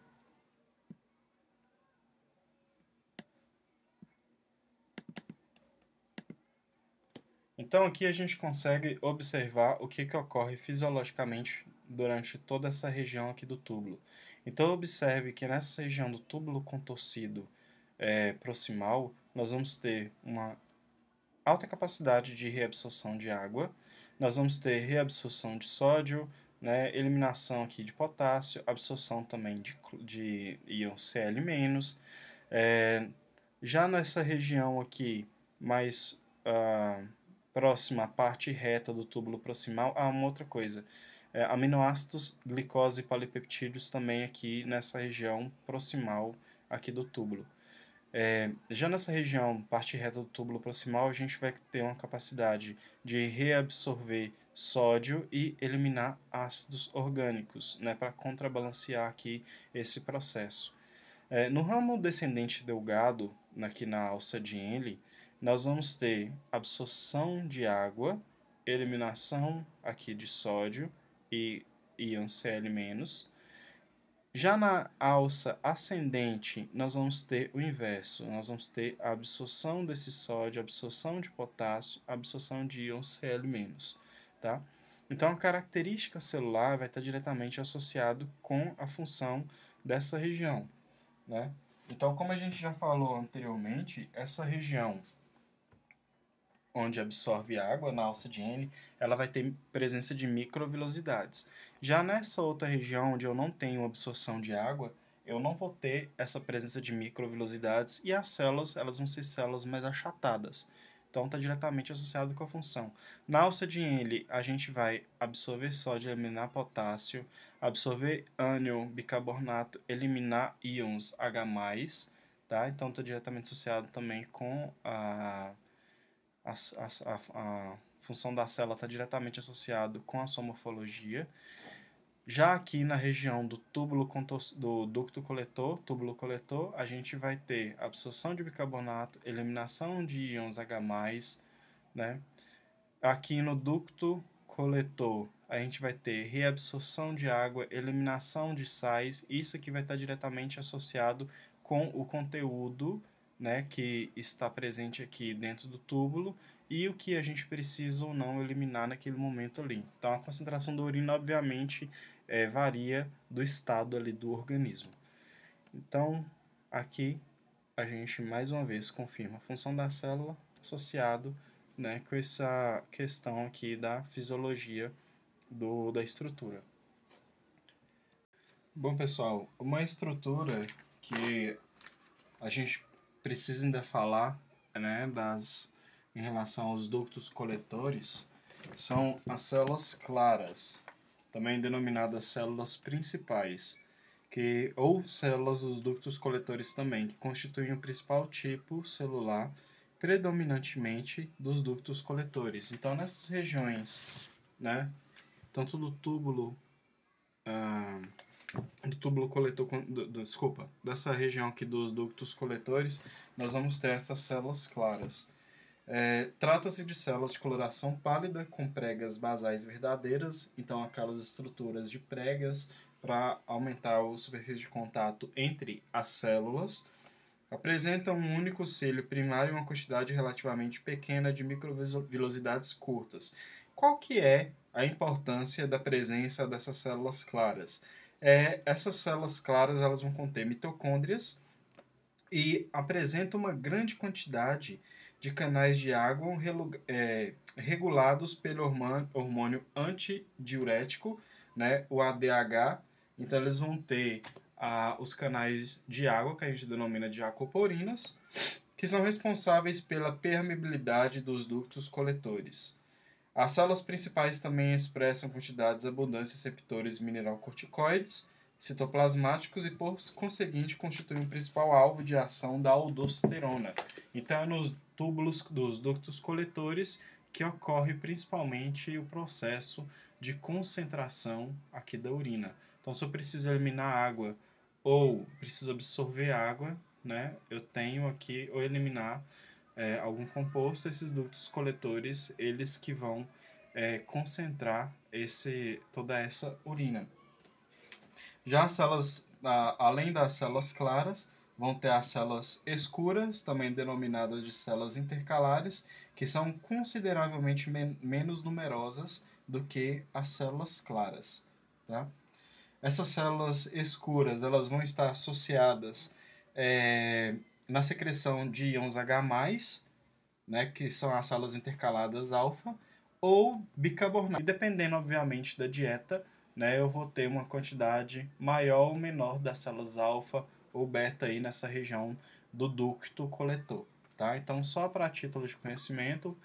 [SPEAKER 1] Então aqui a gente consegue observar o que ocorre fisiologicamente durante toda essa região aqui do túbulo. Então observe que nessa região do túbulo contorcido proximal, nós vamos ter uma alta capacidade de reabsorção de água, nós vamos ter reabsorção de sódio, né, eliminação aqui de potássio, absorção também de íon Cl-. Já nessa região aqui, mais próxima à parte reta do túbulo proximal, há uma outra coisa. Aminoácidos, glicose e polipeptídeos também aqui nessa região proximal aqui do túbulo. Já nessa região, parte reta do túbulo proximal, a gente vai ter uma capacidade de reabsorver sódio e eliminar ácidos orgânicos, né, para contrabalancear aqui esse processo. No ramo descendente delgado, aqui na alça de Henle, nós vamos ter absorção de água, eliminação aqui de sódio e íon Cl-. Já na alça ascendente, nós vamos ter o inverso. Nós vamos ter a absorção desse sódio, absorção de potássio, absorção de íon Cl-, tá? Então, a característica celular vai estar diretamente associado com a função dessa região, né? Então, como a gente já falou anteriormente, essa região onde absorve água, na alça de Henle, ela vai ter presença de microvilosidades. Já nessa outra região onde eu não tenho absorção de água, eu não vou ter essa presença de microvilosidades e as células, elas vão ser células mais achatadas. Então está diretamente associado com a função. Na alça de Henle, a gente vai absorver sódio, eliminar potássio, absorver ânion, bicarbonato, eliminar íons H+, tá? Então está diretamente associado também com a função da célula está diretamente associado com a sua morfologia. Já aqui na região do do ducto coletor, túbulo coletor, a gente vai ter absorção de bicarbonato, eliminação de íons H+, né? Aqui no ducto coletor, a gente vai ter reabsorção de água, eliminação de sais. Isso aqui vai estar diretamente associado com o conteúdo, né, que está presente aqui dentro do túbulo e o que a gente precisa ou não eliminar naquele momento ali. Então, a concentração da urina, obviamente, varia do estado ali do organismo. Então, aqui a gente mais uma vez confirma a função da célula associado, né, com essa questão aqui da fisiologia da estrutura. Bom, pessoal, uma estrutura que a gente precisa ainda falar, né, em relação aos ductos coletores, são as células claras, também denominadas células principais, ou células dos ductos coletores também, que constituem o principal tipo celular predominantemente dos ductos coletores. Então, nessas regiões, né, tanto do túbulo coletor, desculpa, dessa região aqui dos ductos coletores, nós vamos ter essas células claras. Trata-se de células de coloração pálida com pregas basais verdadeiras, então aquelas estruturas de pregas para aumentar a superfície de contato entre as células. Apresentam um único cílio primário e uma quantidade relativamente pequena de microvilosidades curtas. Qual que é a importância da presença dessas células claras? Essas células claras elas vão conter mitocôndrias e apresentam uma grande quantidade de canais de água regulados pelo hormônio antidiurético, né, o ADH. Então eles vão ter os canais de água, que a gente denomina de aquaporinas, que são responsáveis pela permeabilidade dos ductos coletores. As células principais também expressam quantidades abundantes de receptores mineralocorticoides, citoplasmáticos e, por conseguinte, constituem o principal alvo de ação da aldosterona. Então, é nos túbulos dos ductos coletores que ocorre principalmente o processo de concentração aqui da urina. Então, se eu preciso eliminar água ou preciso absorver água, né, eu tenho aqui, ou eliminar algum composto, esses ductos coletores, eles que vão concentrar toda essa urina. Já as células, além das células claras, vão ter as células escuras, também denominadas de células intercalares, que são consideravelmente menos numerosas do que as células claras. Tá? Essas células escuras elas vão estar associadas na secreção de íons H+, né, que são as células intercaladas alfa, ou bicarbonato. E dependendo, obviamente, da dieta, né, eu vou ter uma quantidade maior ou menor das células alfa ou beta aí nessa região do ducto coletor. Tá? Então, só para título de conhecimento,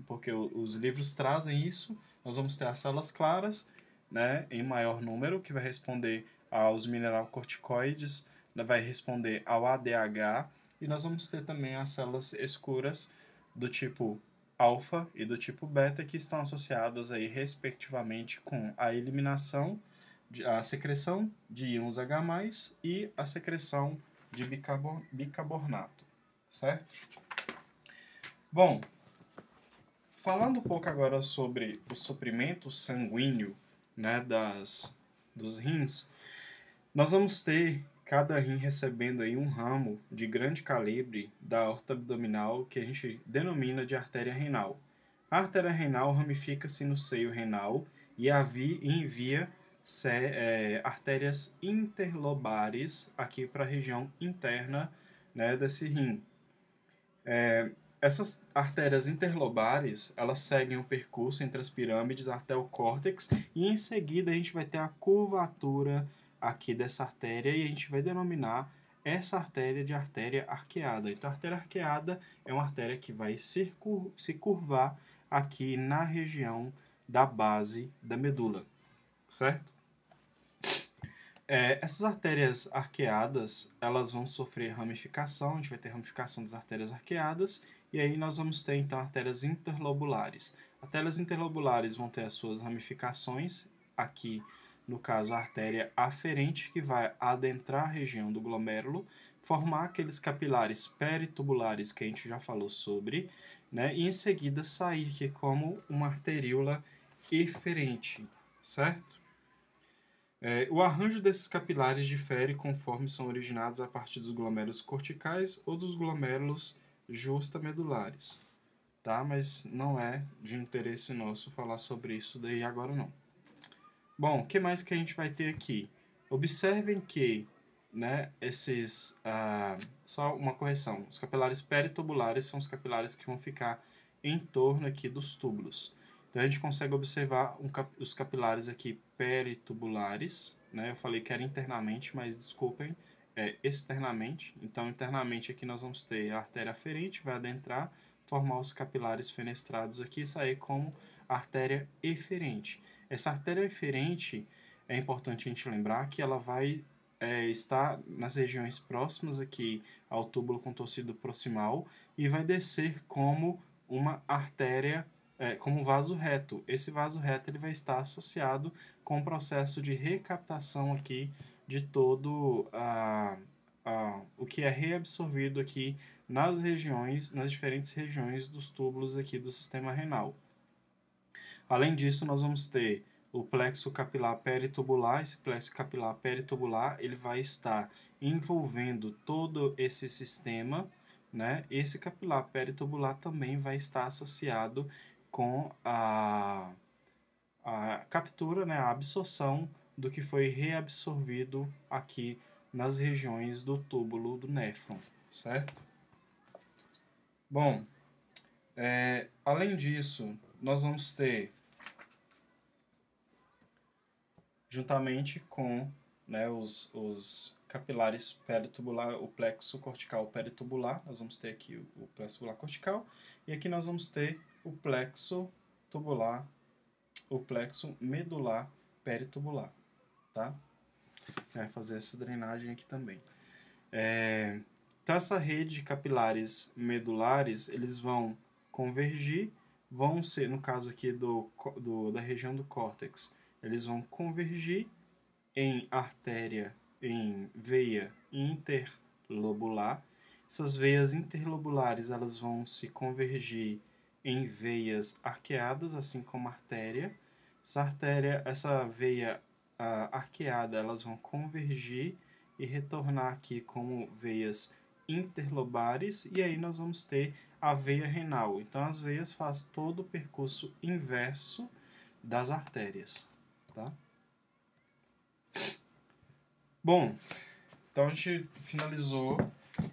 [SPEAKER 1] porque os livros trazem isso, nós vamos ter as células claras, né, em maior número, que vai responder aos mineralocorticoides, vai responder ao ADH, e nós vamos ter também as células escuras do tipo alfa e do tipo beta, que estão associadas aí, respectivamente, com a eliminação, a secreção de íons H+, e a secreção de bicarbonato, certo? Bom, falando um pouco agora sobre o suprimento sanguíneo, né, dos rins, nós vamos ter cada rim recebendo aí um ramo de grande calibre da aorta abdominal, que a gente denomina de artéria renal. A artéria renal ramifica-se no seio renal e envia artérias interlobares aqui para a região interna, né, desse rim. Essas artérias interlobares, elas seguem o percurso entre as pirâmides até o córtex, e em seguida a gente vai ter a curvatura aqui dessa artéria, e a gente vai denominar essa artéria de artéria arqueada. Então, a artéria arqueada é uma artéria que vai se curvar aqui na região da base da medula, certo? Essas artérias arqueadas, elas vão sofrer ramificação, a gente vai ter ramificação das artérias arqueadas, e aí nós vamos ter, então, artérias interlobulares. Artérias interlobulares vão ter as suas ramificações, aqui, no caso, a artéria aferente, que vai adentrar a região do glomérulo, formar aqueles capilares peritubulares que a gente já falou sobre, né, e em seguida sair aqui como uma arteríola eferente, certo? O arranjo desses capilares difere conforme são originados a partir dos glomérulos corticais ou dos glomérulos justamedulares, tá? Mas não é de interesse nosso falar sobre isso daí agora não. Bom, o que mais que a gente vai ter aqui? Observem que, né, só uma correção, os capilares peritubulares são os capilares que vão ficar em torno aqui dos túbulos. Então a gente consegue observar os capilares aqui peritubulares, né? Eu falei que era internamente, mas desculpem, é externamente. Então internamente aqui nós vamos ter a artéria aferente, vai adentrar, formar os capilares fenestrados aqui e sair como artéria eferente. Essa artéria eferente, é importante a gente lembrar que ela vai estar nas regiões próximas aqui ao túbulo contorcido proximal e vai descer como uma artéria, como um vaso reto. Esse vaso reto ele vai estar associado com o processo de recaptação aqui de todo o que é reabsorvido aqui nas diferentes regiões dos túbulos aqui do sistema renal. Além disso, nós vamos ter o plexo capilar peritubular. Esse plexo capilar peritubular ele vai estar envolvendo todo esse sistema, né? Esse capilar peritubular também vai estar associado com a captura, né? A absorção do que foi reabsorvido aqui nas regiões do túbulo do néfron, certo? Bom, além disso, nós vamos ter, juntamente com, né, os capilares peritubular, o plexo cortical peritubular, nós vamos ter aqui o plexo tubular cortical, e aqui nós vamos ter o plexo tubular, o plexo medular peritubular, tá? Vai fazer essa drenagem aqui também. Então, essa rede de capilares medulares, eles vão convergir, vão ser, no caso aqui da região do córtex, eles vão convergir em artéria, em veia interlobular. Essas veias interlobulares, elas vão se convergir em veias arqueadas, assim como a artéria. Essa veia arqueada, elas vão convergir e retornar aqui como veias interlobares, e aí nós vamos ter a veia renal. Então, as veias fazem todo o percurso inverso das artérias, tá? Bom, então a gente finalizou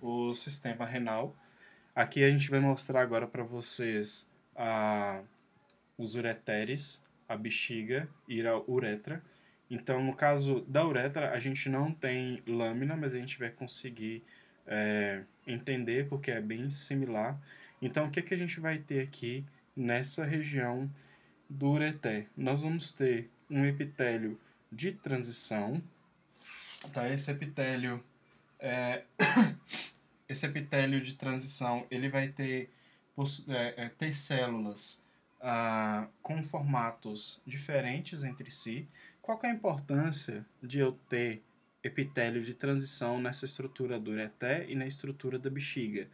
[SPEAKER 1] o sistema renal. Aqui a gente vai mostrar agora para vocês os ureteres, a bexiga e a uretra. Então, no caso da uretra, a gente não tem lâmina, mas a gente vai conseguir entender porque é bem similar. Então, o que, que a gente vai ter aqui nessa região do ureter? Nós vamos ter um epitélio de transição. Tá? Esse epitélio esse epitélio de transição ele vai ter células com formatos diferentes entre si. Qual que é a importância de eu ter epitélio de transição nessa estrutura do ureter e na estrutura da bexiga?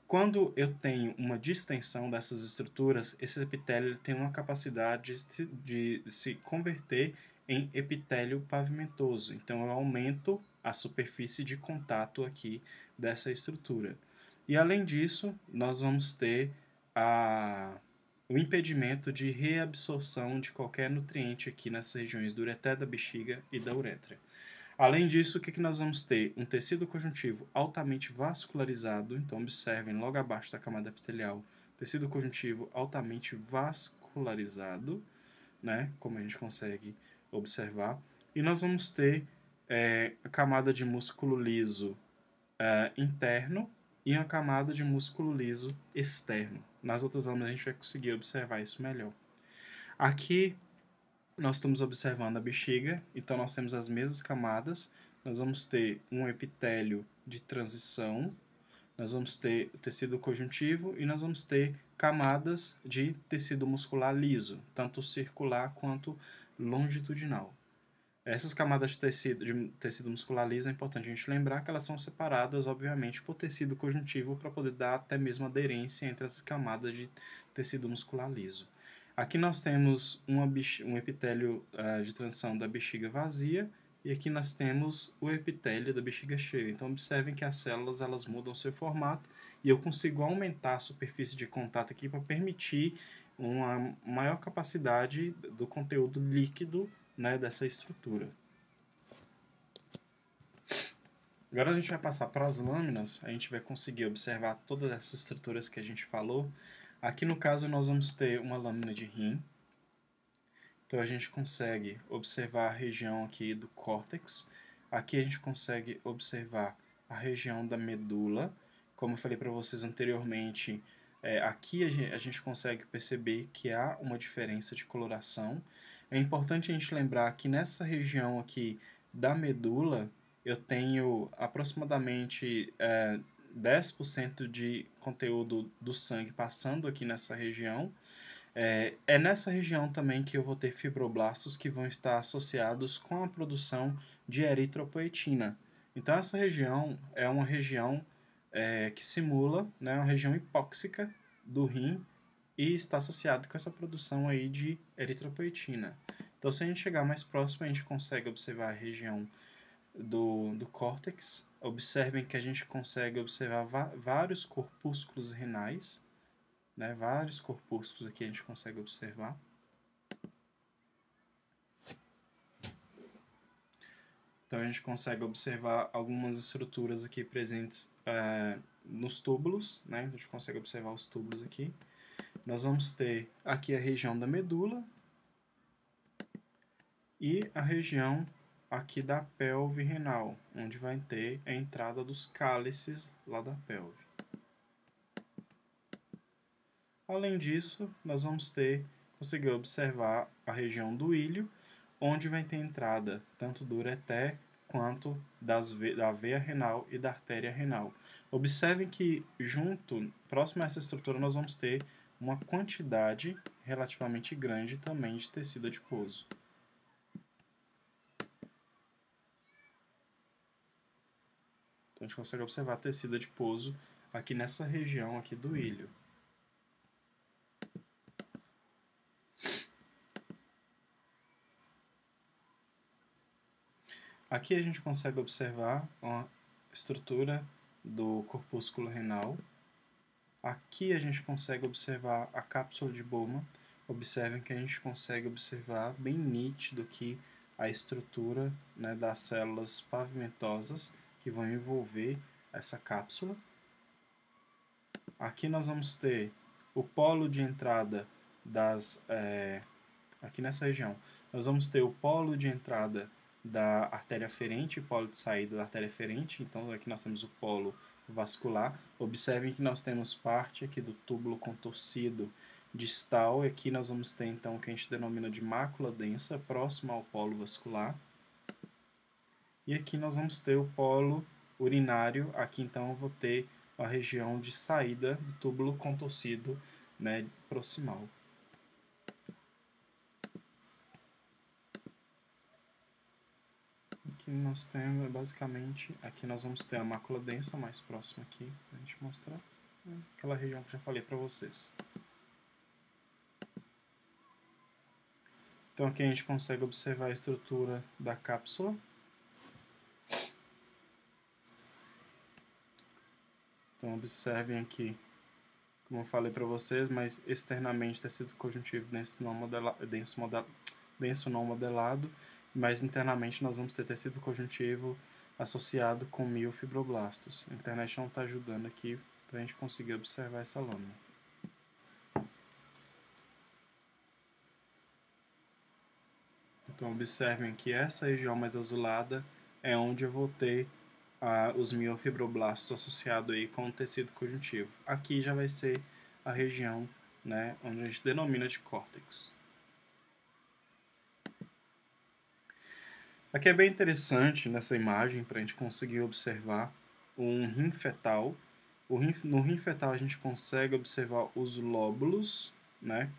[SPEAKER 1] Quando eu tenho uma distensão dessas estruturas, esse epitélio tem uma capacidade de se converter em epitélio pavimentoso. Então, eu aumento a superfície de contato aqui dessa estrutura. E, além disso, nós vamos ter o impedimento de reabsorção de qualquer nutriente aqui nessas regiões do ureter, da bexiga e da uretra. Além disso, o que nós vamos ter? Um tecido conjuntivo altamente vascularizado. Então, observem logo abaixo da camada epitelial, tecido conjuntivo altamente vascularizado, né? Como a gente consegue observar. E nós vamos ter a camada de músculo liso interno e uma camada de músculo liso externo. Nas outras lâminas a gente vai conseguir observar isso melhor. Aqui nós estamos observando a bexiga, então nós temos as mesmas camadas, nós vamos ter um epitélio de transição, nós vamos ter o tecido conjuntivo e nós vamos ter camadas de tecido muscular liso, tanto circular quanto longitudinal. Essas camadas de tecido muscular liso é importante a gente lembrar que elas são separadas, obviamente, por tecido conjuntivo para poder dar até mesmo aderência entre essas camadas de tecido muscular liso. Aqui nós temos um epitélio de transição da bexiga vazia e aqui nós temos o epitélio da bexiga cheia. Então observem que as células elas mudam seu formato e eu consigo aumentar a superfície de contato aqui para permitir uma maior capacidade do conteúdo líquido, né, dessa estrutura. Agora a gente vai passar para as lâminas, a gente vai conseguir observar todas essas estruturas que a gente falou. Aqui no caso nós vamos ter uma lâmina de rim. Então a gente consegue observar a região aqui do córtex. Aqui a gente consegue observar a região da medula. Como eu falei para vocês anteriormente, aqui a gente consegue perceber que há uma diferença de coloração. É importante a gente lembrar que nessa região aqui da medula, eu tenho aproximadamente 10% de conteúdo do sangue passando aqui nessa região. É nessa região também que eu vou ter fibroblastos que vão estar associados com a produção de eritropoetina. Então essa região é uma região que simula, né, uma região hipóxica do rim e está associado com essa produção aí de eritropoetina. Então se a gente chegar mais próximo, a gente consegue observar a região do córtex. Observem que a gente consegue observar vários corpúsculos renais, né, vários corpúsculos aqui a gente consegue observar. Então a gente consegue observar algumas estruturas aqui presentes nos túbulos, né? A gente consegue observar os túbulos aqui. Nós vamos ter aqui a região da medula e a região aqui da pelve renal, onde vai ter a entrada dos cálices lá da pelve. Além disso, nós vamos conseguir observar a região do ilho, onde vai ter entrada tanto do ureter quanto da veia renal e da artéria renal. Observem que próximo a essa estrutura, nós vamos ter uma quantidade relativamente grande também de tecido adiposo. Então a gente consegue observar tecido adiposo aqui nessa região aqui do ilho. Aqui a gente consegue observar a estrutura do corpúsculo renal. Aqui a gente consegue observar a cápsula de Bowman. Observem que a gente consegue observar bem nítido aqui a estrutura, né, das células pavimentosas que vão envolver essa cápsula. Aqui nós vamos ter o polo de entrada aqui nessa região, nós vamos ter o polo de entrada da artéria aferente e polo de saída da artéria aferente. Então aqui nós temos o polo vascular. Observem que nós temos parte aqui do túbulo contorcido distal, e aqui nós vamos ter então o que a gente denomina de mácula densa, próxima ao polo vascular. E aqui nós vamos ter o polo urinário. Aqui então eu vou ter a região de saída do túbulo contorcido, né, proximal. Aqui nós temos, basicamente, aqui nós vamos ter a mácula densa mais próxima aqui, pra gente mostrar, aquela região que eu já falei para vocês. Então aqui a gente consegue observar a estrutura da cápsula. Então observem aqui, como eu falei para vocês, mas externamente tecido conjuntivo denso não modelado, mas internamente nós vamos ter tecido conjuntivo associado com miofibroblastos. A internet não está ajudando aqui para a gente conseguir observar essa lâmina. Então observem que essa região mais azulada é onde eu vou ter os miofibroblastos associados aí com o tecido conjuntivo. Aqui já vai ser a região, né, onde a gente denomina de córtex. Aqui é bem interessante nessa imagem para a gente conseguir observar um rim fetal. No rim fetal a gente consegue observar os lóbulos, né?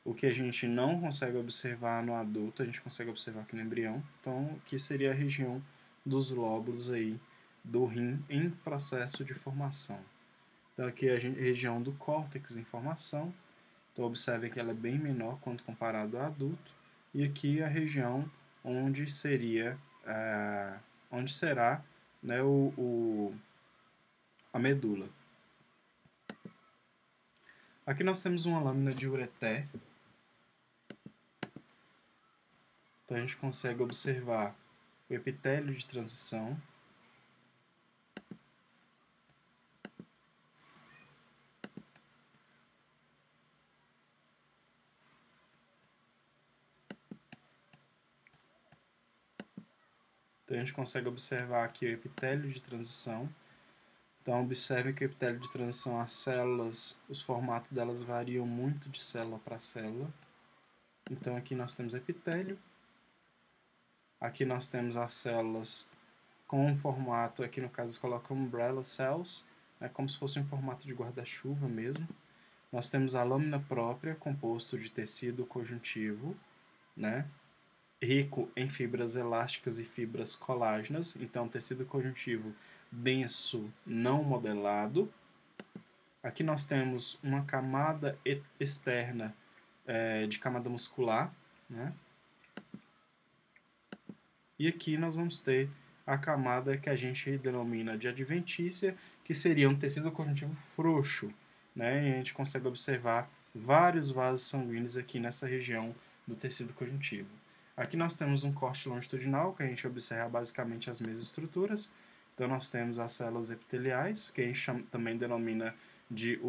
[SPEAKER 1] O que a gente não consegue observar no adulto, a gente consegue observar aqui no embrião. Então, aqui seria a região dos lóbulos aí do rim em processo de formação. Então, aqui é a região do córtex em formação. Então, observe que ela é bem menor quando comparado ao adulto. E aqui a região onde seria, onde será, né, a medula. Aqui nós temos uma lâmina de ureter. Então a gente consegue observar o epitélio de transição. Então a gente consegue observar aqui o epitélio de transição. Então observe que o epitélio de transição, as células, os formatos delas variam muito de célula para célula. Então aqui nós temos epitélio. Aqui nós temos as células com um formato, aqui no caso eles colocam umbrella cells, como se fosse um formato de guarda-chuva mesmo. Nós temos a lâmina própria, composto de tecido conjuntivo, né, rico em fibras elásticas e fibras colágenas, então tecido conjuntivo denso, não modelado. Aqui nós temos uma camada externa de camada muscular, né? E aqui nós vamos ter a camada que a gente denomina de adventícia, que seria um tecido conjuntivo frouxo, né? E a gente consegue observar vários vasos sanguíneos aqui nessa região do tecido conjuntivo. Aqui nós temos um corte longitudinal, que a gente observa basicamente as mesmas estruturas. Então nós temos as células epiteliais, que a gente também denomina de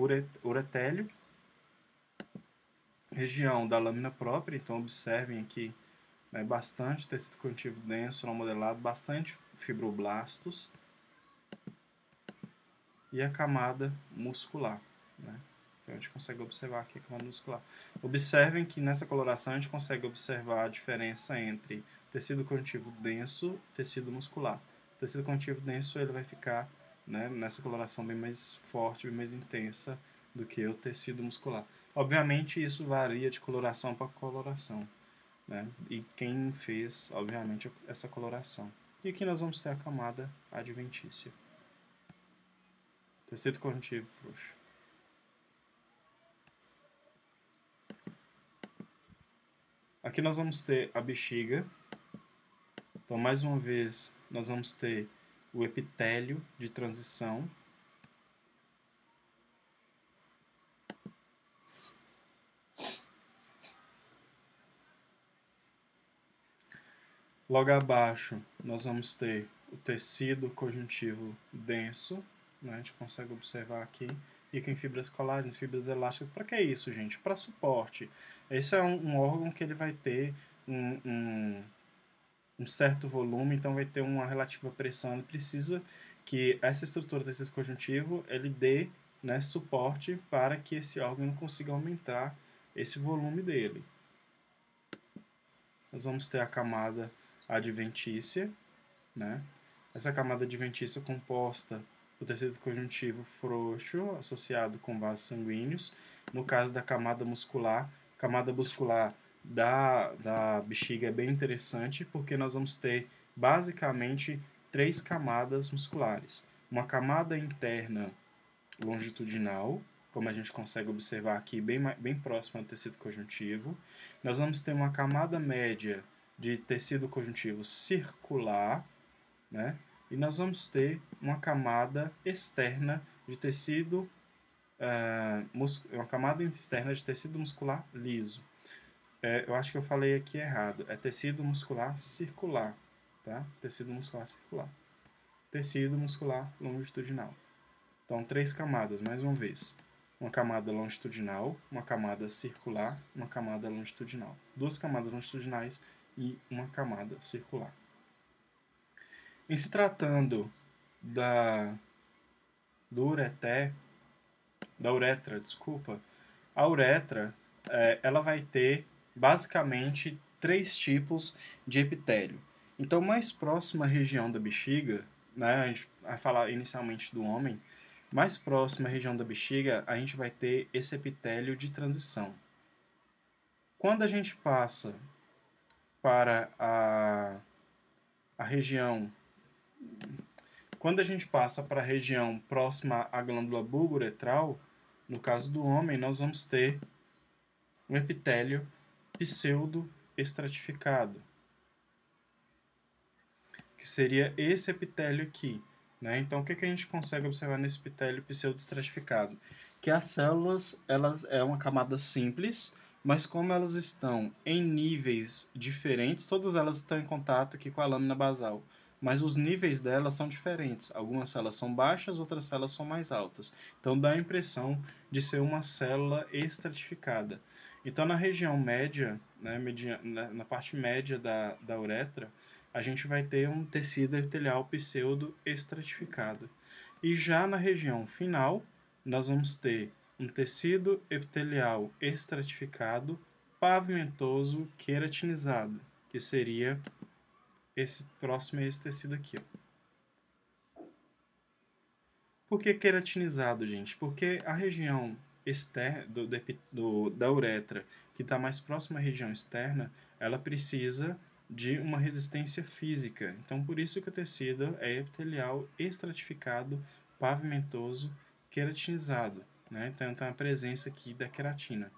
[SPEAKER 1] uretélio. Região da lâmina própria, então observem aqui bastante tecido conjuntivo denso, não modelado, bastante fibroblastos. E a camada muscular, né? Que a gente consegue observar aqui a camada muscular. Observem que nessa coloração a gente consegue observar a diferença entre tecido conjuntivo denso e tecido muscular. O tecido conjuntivo denso ele vai ficar, né, nessa coloração bem mais forte, bem mais intensa do que o tecido muscular. Obviamente isso varia de coloração para coloração, né? E quem fez, obviamente, essa coloração. E aqui nós vamos ter a camada adventícia. Tecido conjuntivo frouxo. Aqui nós vamos ter a bexiga. Então, mais uma vez, nós vamos ter o epitélio de transição. Logo abaixo, nós vamos ter o tecido conjuntivo denso, né? A gente consegue observar aqui, rico em fibras colágenas, fibras elásticas. Para que isso, gente? Para suporte. Esse é um órgão que ele vai ter um certo volume, então vai ter uma relativa pressão. Ele precisa que essa estrutura do tecido conjuntivo ele dê, né, suporte para que esse órgão consiga aumentar esse volume dele. Nós vamos ter a camada adventícia, né? Essa camada adventícia composta o tecido conjuntivo frouxo associado com vasos sanguíneos. No caso da camada muscular da bexiga é bem interessante, porque nós vamos ter basicamente 3 camadas musculares. Uma camada interna longitudinal, como a gente consegue observar aqui, bem próximo ao tecido conjuntivo. Nós vamos ter uma camada média de tecido conjuntivo circular, né? E nós vamos ter uma camada externa de tecido, uma camada externa de tecido muscular liso. Eu acho que eu falei aqui errado. É tecido muscular circular, tá? Tecido muscular circular. Tecido muscular longitudinal. Então, 3 camadas, mais uma vez. Uma camada longitudinal, uma camada circular, uma camada longitudinal. 2 camadas longitudinais e uma camada circular. Em se tratando do ureter, da uretra, desculpa, a uretra ela vai ter basicamente 3 tipos de epitélio. Então, mais próxima à região da bexiga, né, a gente vai falar inicialmente do homem, mais próxima à região da bexiga, a gente vai ter esse epitélio de transição. Quando a gente passa para a região Quando a gente passa para a região próxima à glândula bulbo-uretral, no caso do homem, nós vamos ter um epitélio pseudo-estratificado, que seria esse epitélio aqui. Né? Então, o que a gente consegue observar nesse epitélio pseudo-estratificado? Que as células elas é uma camada simples, mas como elas estão em níveis diferentes, todas elas estão em contato aqui com a lâmina basal, mas os níveis delas são diferentes. Algumas células são baixas, outras células são mais altas. Então dá a impressão de ser uma célula estratificada. Então na região média, né, na parte média da uretra, a gente vai ter um tecido epitelial pseudo-estratificado. E já na região final, nós vamos ter um tecido epitelial estratificado, pavimentoso, queratinizado, que seria esse próximo a esse tecido aqui. Ó. Por que queratinizado, gente? Porque a região externa da uretra, que está mais próxima à região externa, ela precisa de uma resistência física. Então, por isso que o tecido é epitelial estratificado, pavimentoso, queratinizado. Né? Então, tem a presença aqui da queratina.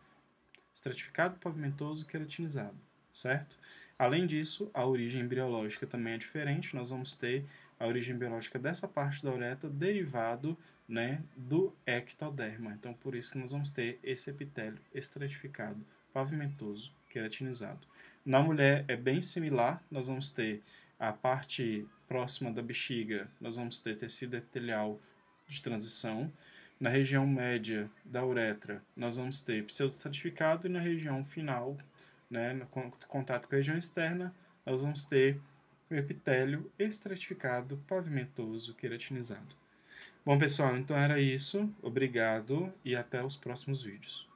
[SPEAKER 1] Estratificado, pavimentoso, queratinizado. Certo? Além disso, a origem embriológica também é diferente. Nós vamos ter a origem biológica dessa parte da uretra derivado, né, do ectoderma. Então, por isso que nós vamos ter esse epitélio estratificado, pavimentoso, queratinizado. Na mulher é bem similar. Nós vamos ter a parte próxima da bexiga, nós vamos ter tecido epitelial de transição. Na região média da uretra, nós vamos ter pseudoestratificado, e na região final, né, no contato com a região externa, nós vamos ter o epitélio estratificado, pavimentoso, queratinizado. Bom, pessoal, então era isso. Obrigado e até os próximos vídeos.